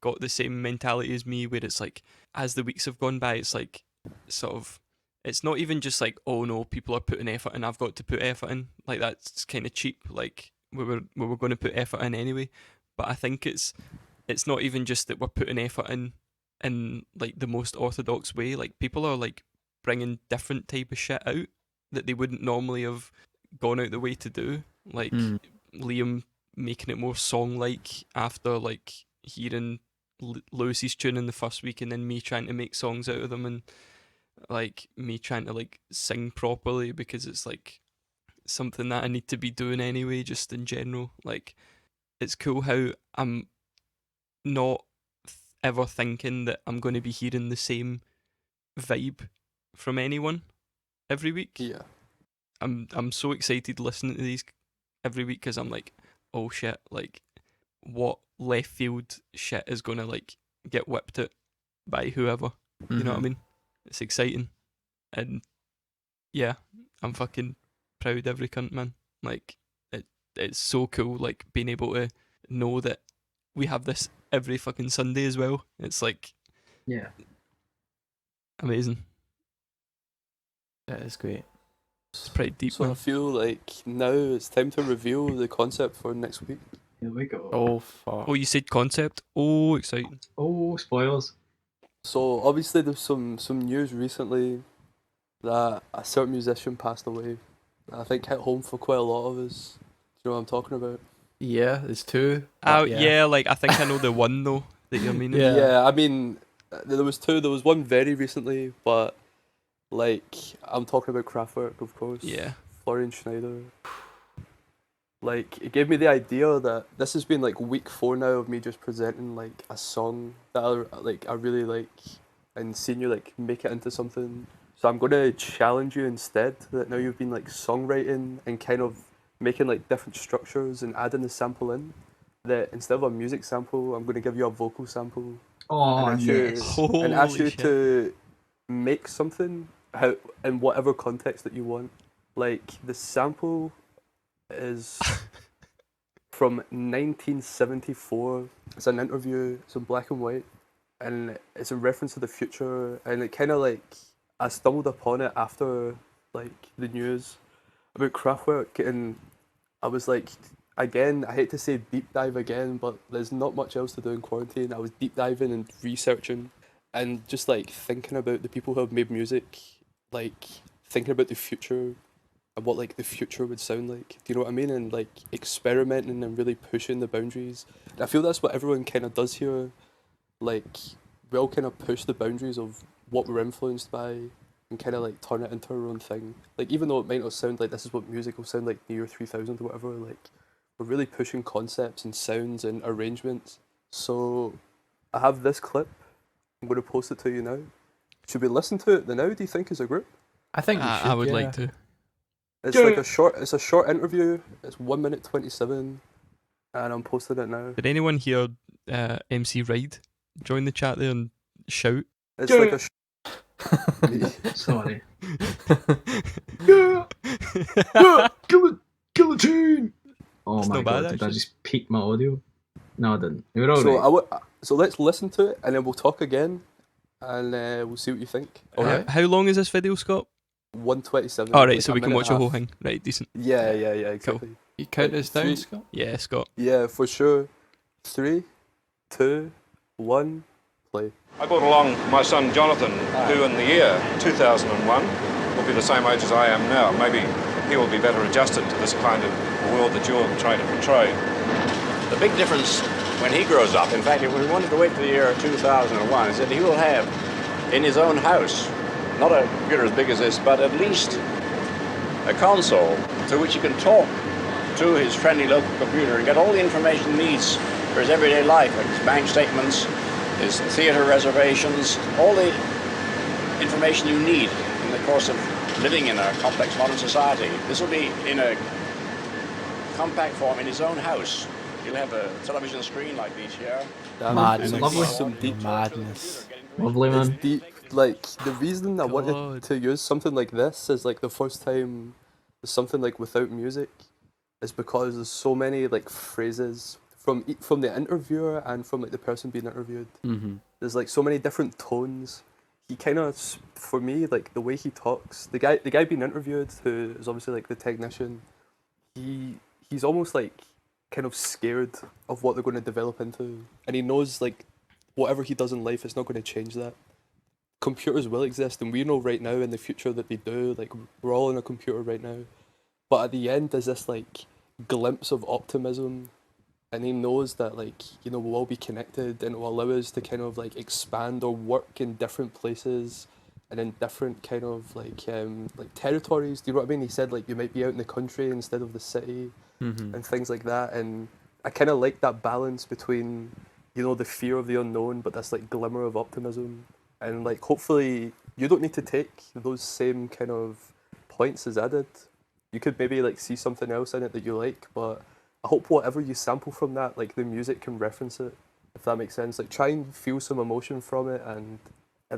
got the same mentality as me, where it's like, as the weeks have gone by, it's like, sort of, it's not even just like, oh no, people are putting effort in, I've got to put effort in. Like that's kind of cheap. Like we were going to put effort in anyway. But I think it's not even just that we're putting effort in like the most orthodox way. Like people are like bringing different type of shit out that they wouldn't normally have gone out the way to do. Like Mm. Liam making it more song like after like hearing Lewis's tune in the first week, and then me trying to make songs out of them, and like me trying to like sing properly because it's like something that I need to be doing anyway, just in general. Like it's cool how I'm not ever thinking that I'm going to be hearing the same vibe from anyone every week. Yeah. I'm so excited listening to these every week because I'm like, oh shit, like what left field shit is gonna like get whipped out by whoever. You know what I Mhm. mean? It's exciting, and yeah, I'm fucking proud every cunt, man. Like it's so cool, like being able to know that we have this every fucking Sunday as well. It's like Yeah. amazing. That is great. It's pretty deep, So I man. feel like now it's time to reveal the concept for next week. Here we go. Oh fuck. Oh, you said concept? Oh, exciting. Oh, spoilers. So obviously there's some news recently that a certain musician passed away. That I think hit home for quite a lot of us. Do you know what I'm talking about? Yeah, there's two. Oh, but yeah, like I think I know the one though that you're meaning. Yeah. Yeah, I mean, there was two. There was one very recently, but like I'm talking about Kraftwerk, of course. Yeah. Florian Schneider. Like it gave me the idea that this has been like week 4 now of me just presenting like a song that I really like, and seeing you like make it into something. So I'm gonna challenge you instead, that now you've been like songwriting and kind of making like different structures and adding the sample in. That instead of a music sample, I'm gonna give you a vocal sample Oh, and ask you yes. and ask Holy you shit. to make something how in whatever context that you want. Like the sample is from 1974. It's an interview. It's in black and white, and it's a reference to the future. And it kind of like I stumbled upon it after like the news about Kraftwerk, and I was like, again, I hate to say deep dive again, but there's not much else to do in quarantine. I was deep diving and researching, and just like thinking about the people who have made music, like thinking about the future and what like the future would sound like. Do you know what I mean? And like experimenting and really pushing the boundaries. And I feel that's what everyone kind of does here. Like we all kind of push the boundaries of what we're influenced by and kind of like turn it into our own thing. Like even though it might not sound like this is what music will sound like in the year 3000 or whatever, like we're really pushing concepts and sounds and arrangements. So I have this clip. I'm going to post it to you now. Should we listen to it the now, do you think, as a group? I think we should. I would yeah. like to. It's like a short interview. It's 1 minute 27, and I'm posting it now. Did anyone hear MC Ride join the chat there and shout? It's like a. Sorry. Guillotine! Oh It's my not bad, god, did I actually. just peak my audio? No, I didn't. You were alright. So let's listen to it, and then we'll talk again, and we'll see what you think. Alright. How long is this video, Scott? 1:27. Alright, like so a we can minute watch and the a whole half. thing. Right, decent. Yeah, exactly. You count us down, Three. Scott? Yeah, Scott. Yeah, for sure. 3, 2, 1, play. I brought along my son Jonathan, who in the year 2001 will be the same age as I am now. Maybe he will be better adjusted to this kind of world that you're trying to portray. The big difference when he grows up, in fact, if we wanted to wait for the year 2001, is that he will have in his own house, not a computer as big as this, but at least a console through which he can talk to his friendly local computer and get all the information he needs for his everyday life, like his bank statements, his theater reservations, all the information you need in the course of living in a complex modern society. This will be in a compact form in his own house. He'll have a television screen like these here. Madness. Lovely. Some deep. Madness. Lovely, It's man. deep. Like the reason I wanted God. to use something like this is like the first time something like without music is because there's so many like phrases from the interviewer and from like the person being interviewed. Mm-hmm. There's like so many different tones. He kind of, for me, like the way he talks. The guy being interviewed, who is obviously like the technician, he's almost like kind of scared of what they're going to develop into, and he knows like whatever he does in life, it's not going to change that. Computers will exist, and we know right now in the future that they do. Like we're all in a computer right now, but at the end there's this like glimpse of optimism, and he knows that like we'll all be connected, and it will allow us to kind of like expand or work in different places and in different kind of like territories. Do you know what I mean? He said like you might be out in the country instead of the city. Mm-hmm. And things like that, and I kind of like that balance between the fear of the unknown but this like glimmer of optimism, and like hopefully you don't need to take those same kind of points as I did. You could maybe like see something else in it that you like, but I hope whatever you sample from that, like the music can reference it, if that makes sense. Like try and feel some emotion from it and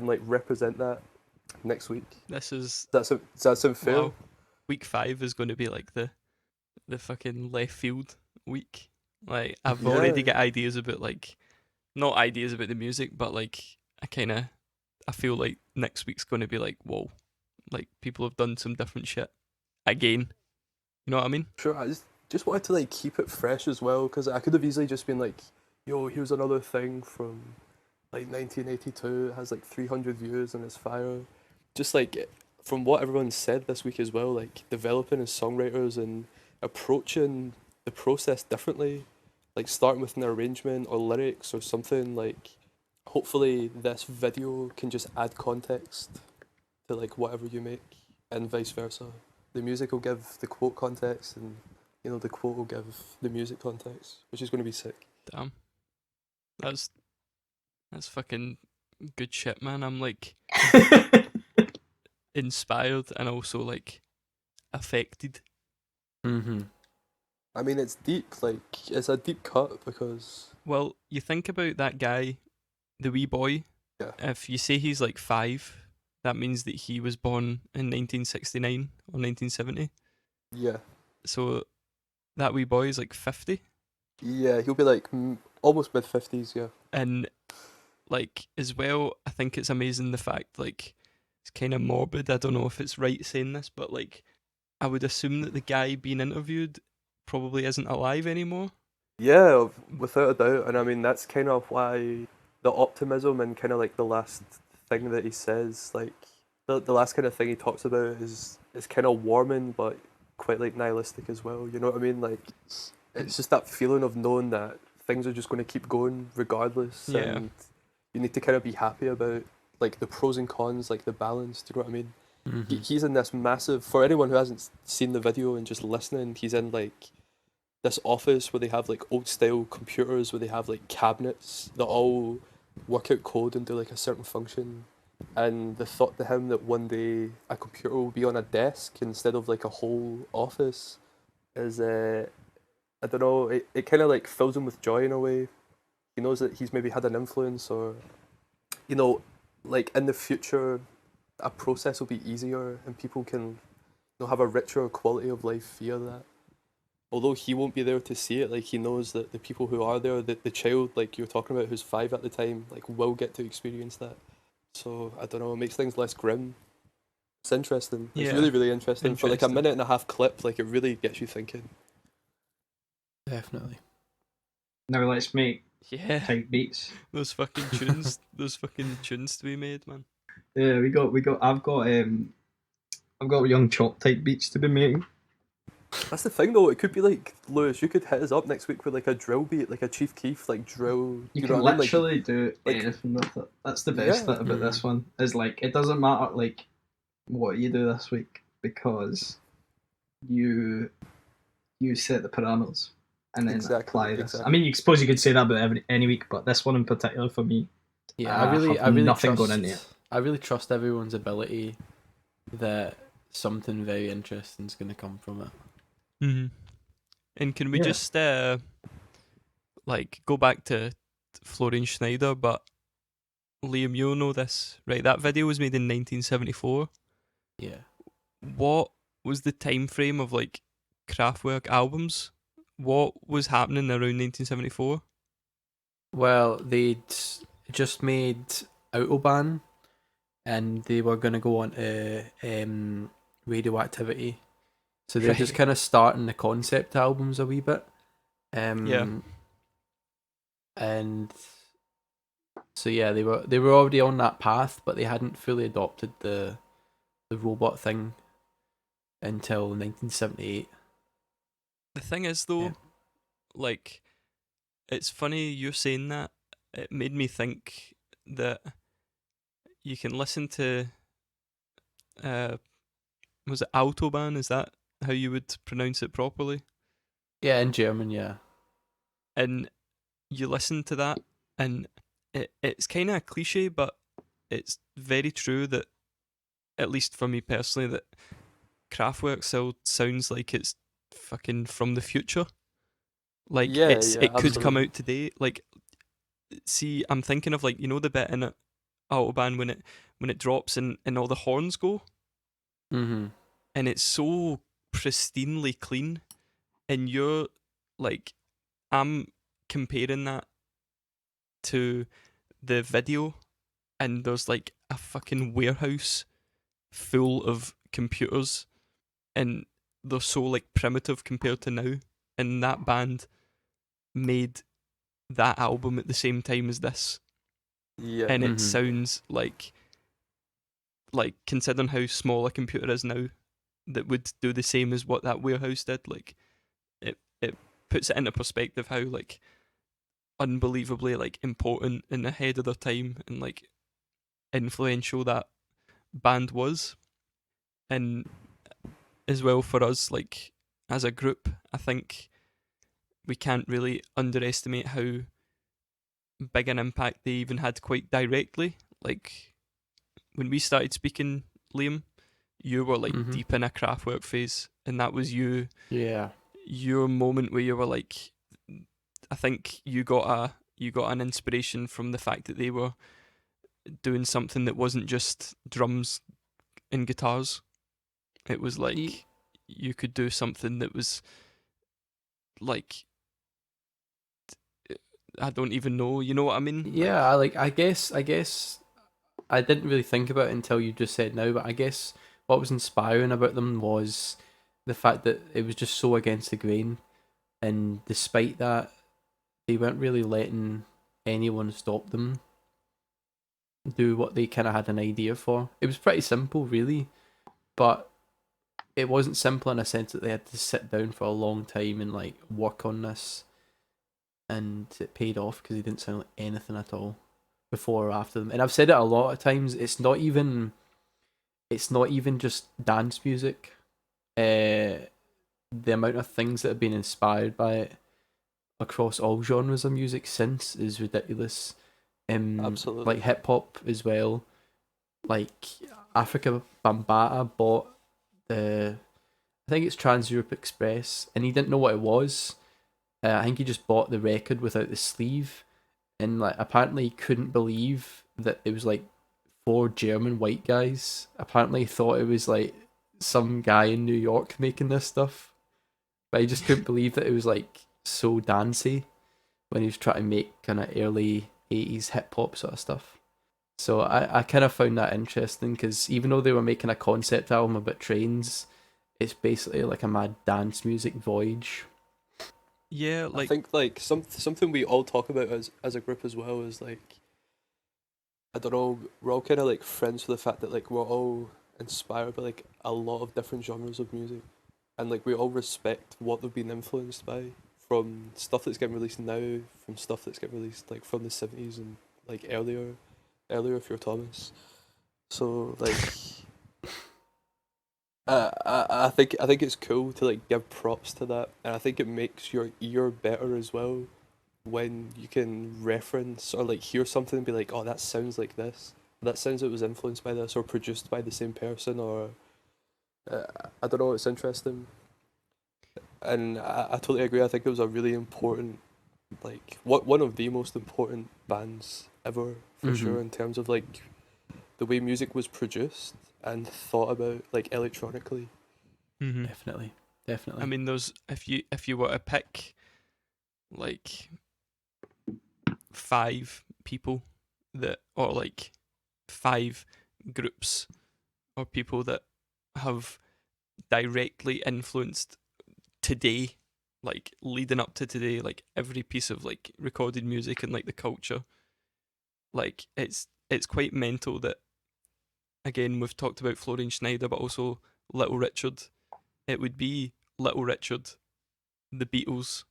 like represent that next week. Does Does that sound fair? wow. Week 5 is going to be like the fucking left field week. Like I've already got ideas about like, not ideas about the music, but like I feel like next week's going to be like, whoa, like people have done some different shit again. You know what I mean? Sure, I just wanted to like keep it fresh as well, because I could have easily just been like, yo, here's another thing from like 1982. It has like 300 views and it's fire. Just like from what everyone said this week as well, like developing as songwriters and approaching the process differently, like starting with an arrangement or lyrics or something. Like hopefully this video can just add context to like whatever you make, and vice versa. The music will give the quote context, and the quote will give the music context, which is going to be sick. Damn. That's fucking good shit, man. I'm like inspired and also like affected. Mm-hmm. I mean, it's deep. Like it's a deep cut because Well, you think about that guy, the wee boy. Yeah. If you say he's like 5, that means that he was born in 1969 or 1970. yeah, So that wee boy is like 50. he'll be like almost mid-50s. Yeah. And like as well, I think it's amazing the fact like it's kind of morbid. I don't know if it's right saying this, but like I would assume that the guy being interviewed probably isn't alive anymore. Yeah, without a doubt. And I mean, that's kind of why the optimism and kind of like the last thing that he says, like the last kind of thing he talks about is kind of warming but quite like nihilistic as well. You know what I mean? Like it's just that feeling of knowing that things are just going to keep going regardless, Yeah. and you need to kind of be happy about like the pros and cons, like the balance. Do you know what I mean? Mm-hmm. He's in this massive, for anyone who hasn't seen the video and just listening, he's in like this office where they have like old style computers where they have like cabinets that all work out code and do like a certain function, and the thought to him that one day a computer will be on a desk instead of like a whole office is I don't know, it kind of like fills him with joy in a way. He knows that he's maybe had an influence, or you know, like in the future a process will be easier and people can, you know, have a richer quality of life via that. Although he won't be there to see it, like he knows that the people who are there, the child like you were talking about who's 5 at the time, like will get to experience that. So I don't know, it makes things less grim. It's interesting. It's Yeah. really, really interesting. For like a Interesting. minute and a half clip, like it really gets you thinking. Definitely. Now let's make Yeah. type beats. Those fucking tunes. Those fucking tunes to be made, man. Yeah, we got. I've got young chop type beats to be making. That's the thing though, it could be like, Lewis, you could hit us up next week with like a drill beat, like a Chief Keef, like drill. You know can what I mean? Like, literally do like- anything with it. That's the best Yeah. bit about this one. Is like it doesn't matter like what you do this week because you set the parameters and then Exactly, apply this. exactly. I mean, you suppose you could say that about any week, but this one in particular for me, Yeah, I I really nothing trust, going into it. I really trust everyone's ability that something very interesting is going to come from it. Mm-hmm. And can we Yeah. just like go back to Florian Schneider? But Liam, you'll know this, right? That video was made in 1974. Yeah. What was the time frame of like Kraftwerk albums? What was happening around 1974? Well, they'd just made Autobahn, and they were going to go on to Radioactivity. So they're just Right. kind of starting the concept albums a wee bit. Yeah. And so yeah, they were already on that path, but they hadn't fully adopted the robot thing until 1978. The thing is, though, Yeah. like, it's funny you're saying that. It made me think that you can listen to, was it Autobahn? Is that how you would pronounce it properly? Yeah, in German, yeah. And you listen to that, and it's kind of a cliche, but it's very true that, at least for me personally, that Kraftwerk still sounds like it's fucking from the future. Like Yeah, it yeah, could come absolutely. out today. Like, see, I'm thinking of like, you know, the bit in it, Autobahn when it drops and all the horns go, Mm-hmm. and it's so pristinely clean, and you're like, I'm comparing that to the video, and there's like a fucking warehouse full of computers, and they're so like primitive compared to now, and that band made that album at the same time as this, Yeah. and it Mhm. sounds like considering how small a computer is now, that would do the same as what that warehouse did. Like it puts it into perspective how like unbelievably like important and ahead of their time and like influential that band was. And as well for us, like as a group, I think we can't really underestimate how big an impact they even had quite directly. Like when we started speaking, Liam, you were like Mhm. deep in a Kraftwerk phase, and that was Yeah. your moment where you were like, I think you got an inspiration from the fact that they were doing something that wasn't just drums and guitars. It was like Ye- you could do something that was like, I don't even know. You know what I mean? Yeah, I guess I didn't really think about it until you just said now, but I guess what was inspiring about them was the fact that it was just so against the grain, and despite that, they weren't really letting anyone stop them do what they kind of had an idea for. It was pretty simple, really, but it wasn't simple in a sense that they had to sit down for a long time and like work on this, and it paid off because they didn't sound like anything at all before or after them. And I've said it a lot of times. It's not even just dance music. The amount of things that have been inspired by it across all genres of music since is ridiculous. Absolutely. Like hip hop as well. like Africa Bambaataa bought the, I think it's Trans Europe Express, and he didn't know what it was. I think he just bought the record without the sleeve, and like apparently he couldn't believe that it was like four German white guys. Apparently he thought it was like some guy in New York making this stuff, but he just couldn't believe that it was like so dancey when he was trying to make kind of early 80s hip hop sort of stuff. So I kind of found that interesting because even though they were making a concept album about trains, it's basically like a mad dance music voyage. Yeah, I like think like something we all talk about as a group as well is like, I don't know, we're all kind of like friends with the fact that like we're all inspired by like a lot of different genres of music, and like we all respect what they've been influenced by, from stuff that's getting released now, from stuff that's getting released like from the 70s and like earlier if you're Thomas. So like I think it's cool to like give props to that, and I think it makes your ear better as well when you can reference or like hear something and be like, oh, that sounds like this. That sounds like it was influenced by this or produced by the same person, or I don't know. It's interesting, and I totally agree. I think it was a really important, like one of the most important bands ever for sure in terms of like the way music was produced and thought about like electronically. mhm. Definitely. I mean, those if you were to pick like 5 people that, or like 5 groups or people that have directly influenced today, like leading up to today, like every piece of like recorded music and like the culture, like it's quite mental that, again, we've talked about Florian Schneider, but also Little Richard. It would be Little Richard, the Beatles,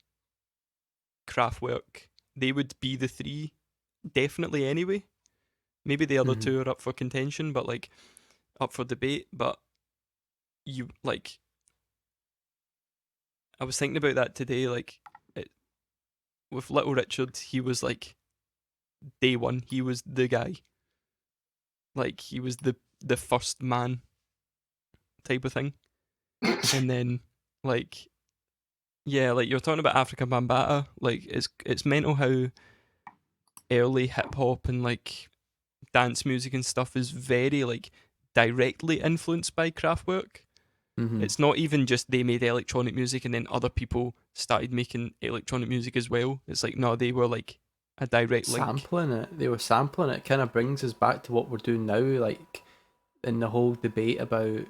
Kraftwerk. They would be the 3, definitely anyway. Maybe the other 2 are up for contention, but like up for debate. But you like, I was thinking about that today. Like, with Little Richard, he was like day one. He was the guy. Like, he was the first man type of thing. And then like, yeah, like you're talking about Africa Bambaataa. Like, it's mental how early hip hop and like dance music and stuff is very like directly influenced by Kraftwerk. It's not even just they made electronic music and then other people started making electronic music as well. It's like, no, they were like a direct link. Sampling it. They were sampling it. Kind of brings us back to what we're doing now, like in the whole debate about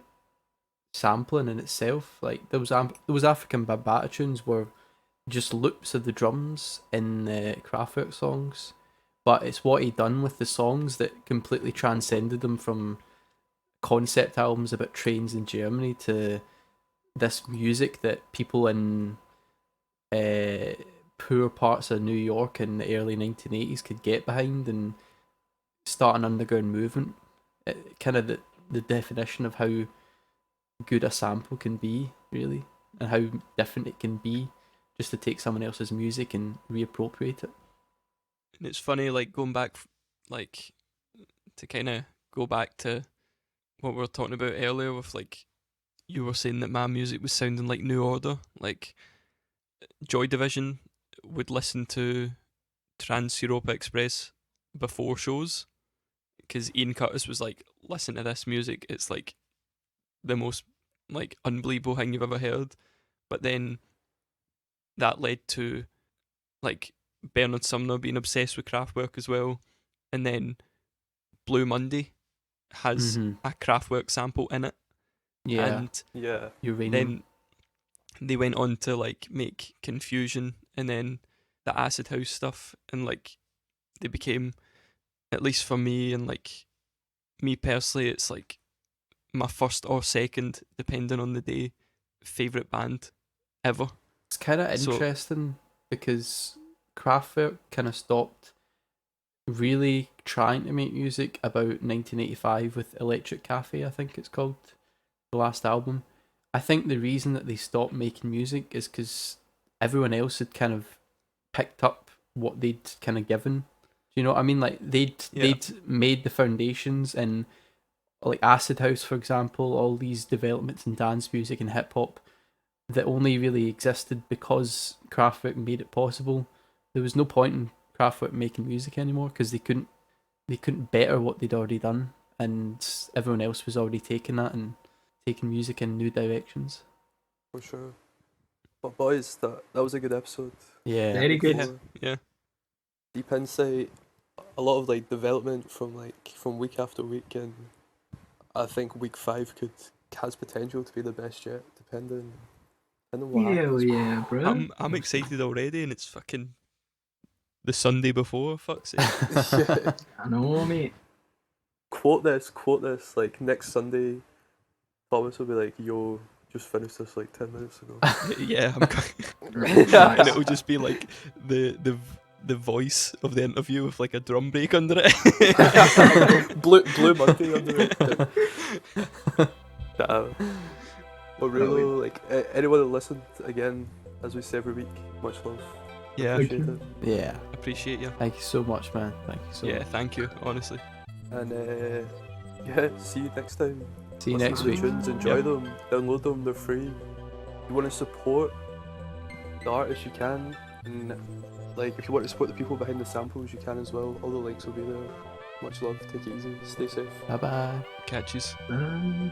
sampling in itself. Like those African Bambaataa tunes were just loops of the drums in the Kraftwerk songs, but it's what he done with the songs that completely transcended them from concept albums about trains in Germany to this music that people in poor parts of New York in the early 1980s could get behind and start an underground movement. Kind of the definition of how good a sample can be, really, and how different it can be just to take someone else's music and reappropriate it. And it's funny, like going back, like to kind of go back to what we were talking about earlier with like, you were saying that my music was sounding like New Order. Like, Joy Division would listen to Trans Europa Express before shows because Ian Curtis was like, listen to this music, it's like the most like unbelievable thing you've ever heard. But then that led to like Bernard Sumner being obsessed with Kraftwerk as well, and then Blue Monday has a Kraftwerk sample in it. Yeah, And Yeah. Uranium. then they went on to like make Confusion and then the Acid House stuff, and like they became, at least for me and like me personally, it's like my first or second, depending on the day, favourite band ever. It's kind of So- interesting because Kraftwerk kind of stopped really trying to make music about 1985 with Electric Cafe, I think it's called, the last album. I think the reason that they stopped making music is because everyone else had kind of picked up what they'd kind of given. Do you know what I mean? Like they'd made the foundations, and like Acid House, for example, all these developments in dance music and hip hop that only really existed because Kraftwerk made it possible. There was no point in Kraftwerk making music anymore because they couldn't better what they'd already done, and everyone else was already taking that and taking music in new directions. For sure. But boys, that was a good episode. Yeah. Very good. Yeah. Yeah. Deep insight, a lot of like development from week after week, and I think week 5 has potential to be the best yet, depending on what Hell happens. yeah, bro. I'm excited already, and it's fucking the Sunday before. Fuck's sake. Yeah. I know, mate. Quote this, like next Sunday, Thomas will be like, yo, just finished this like 10 minutes ago. Yeah, and it'll just be like the voice of the interview with like a drum break under it. Blue Monday under it. But really, like anyone that listened, again, as we say every week, much love. Yeah, Appreciate it. Yeah. appreciate you. Thank you so much, man. Thank you so Yeah, much. thank you, honestly. And yeah, see you next time. See you Listen next to the week. tunes, enjoy Yep. them, download them, they're free. If you want to support the artists, you can. And like, if you want to support the people behind the samples, you can as well. All the links will be there. Much love, take it easy, stay safe. Bye bye. Catches. Bye.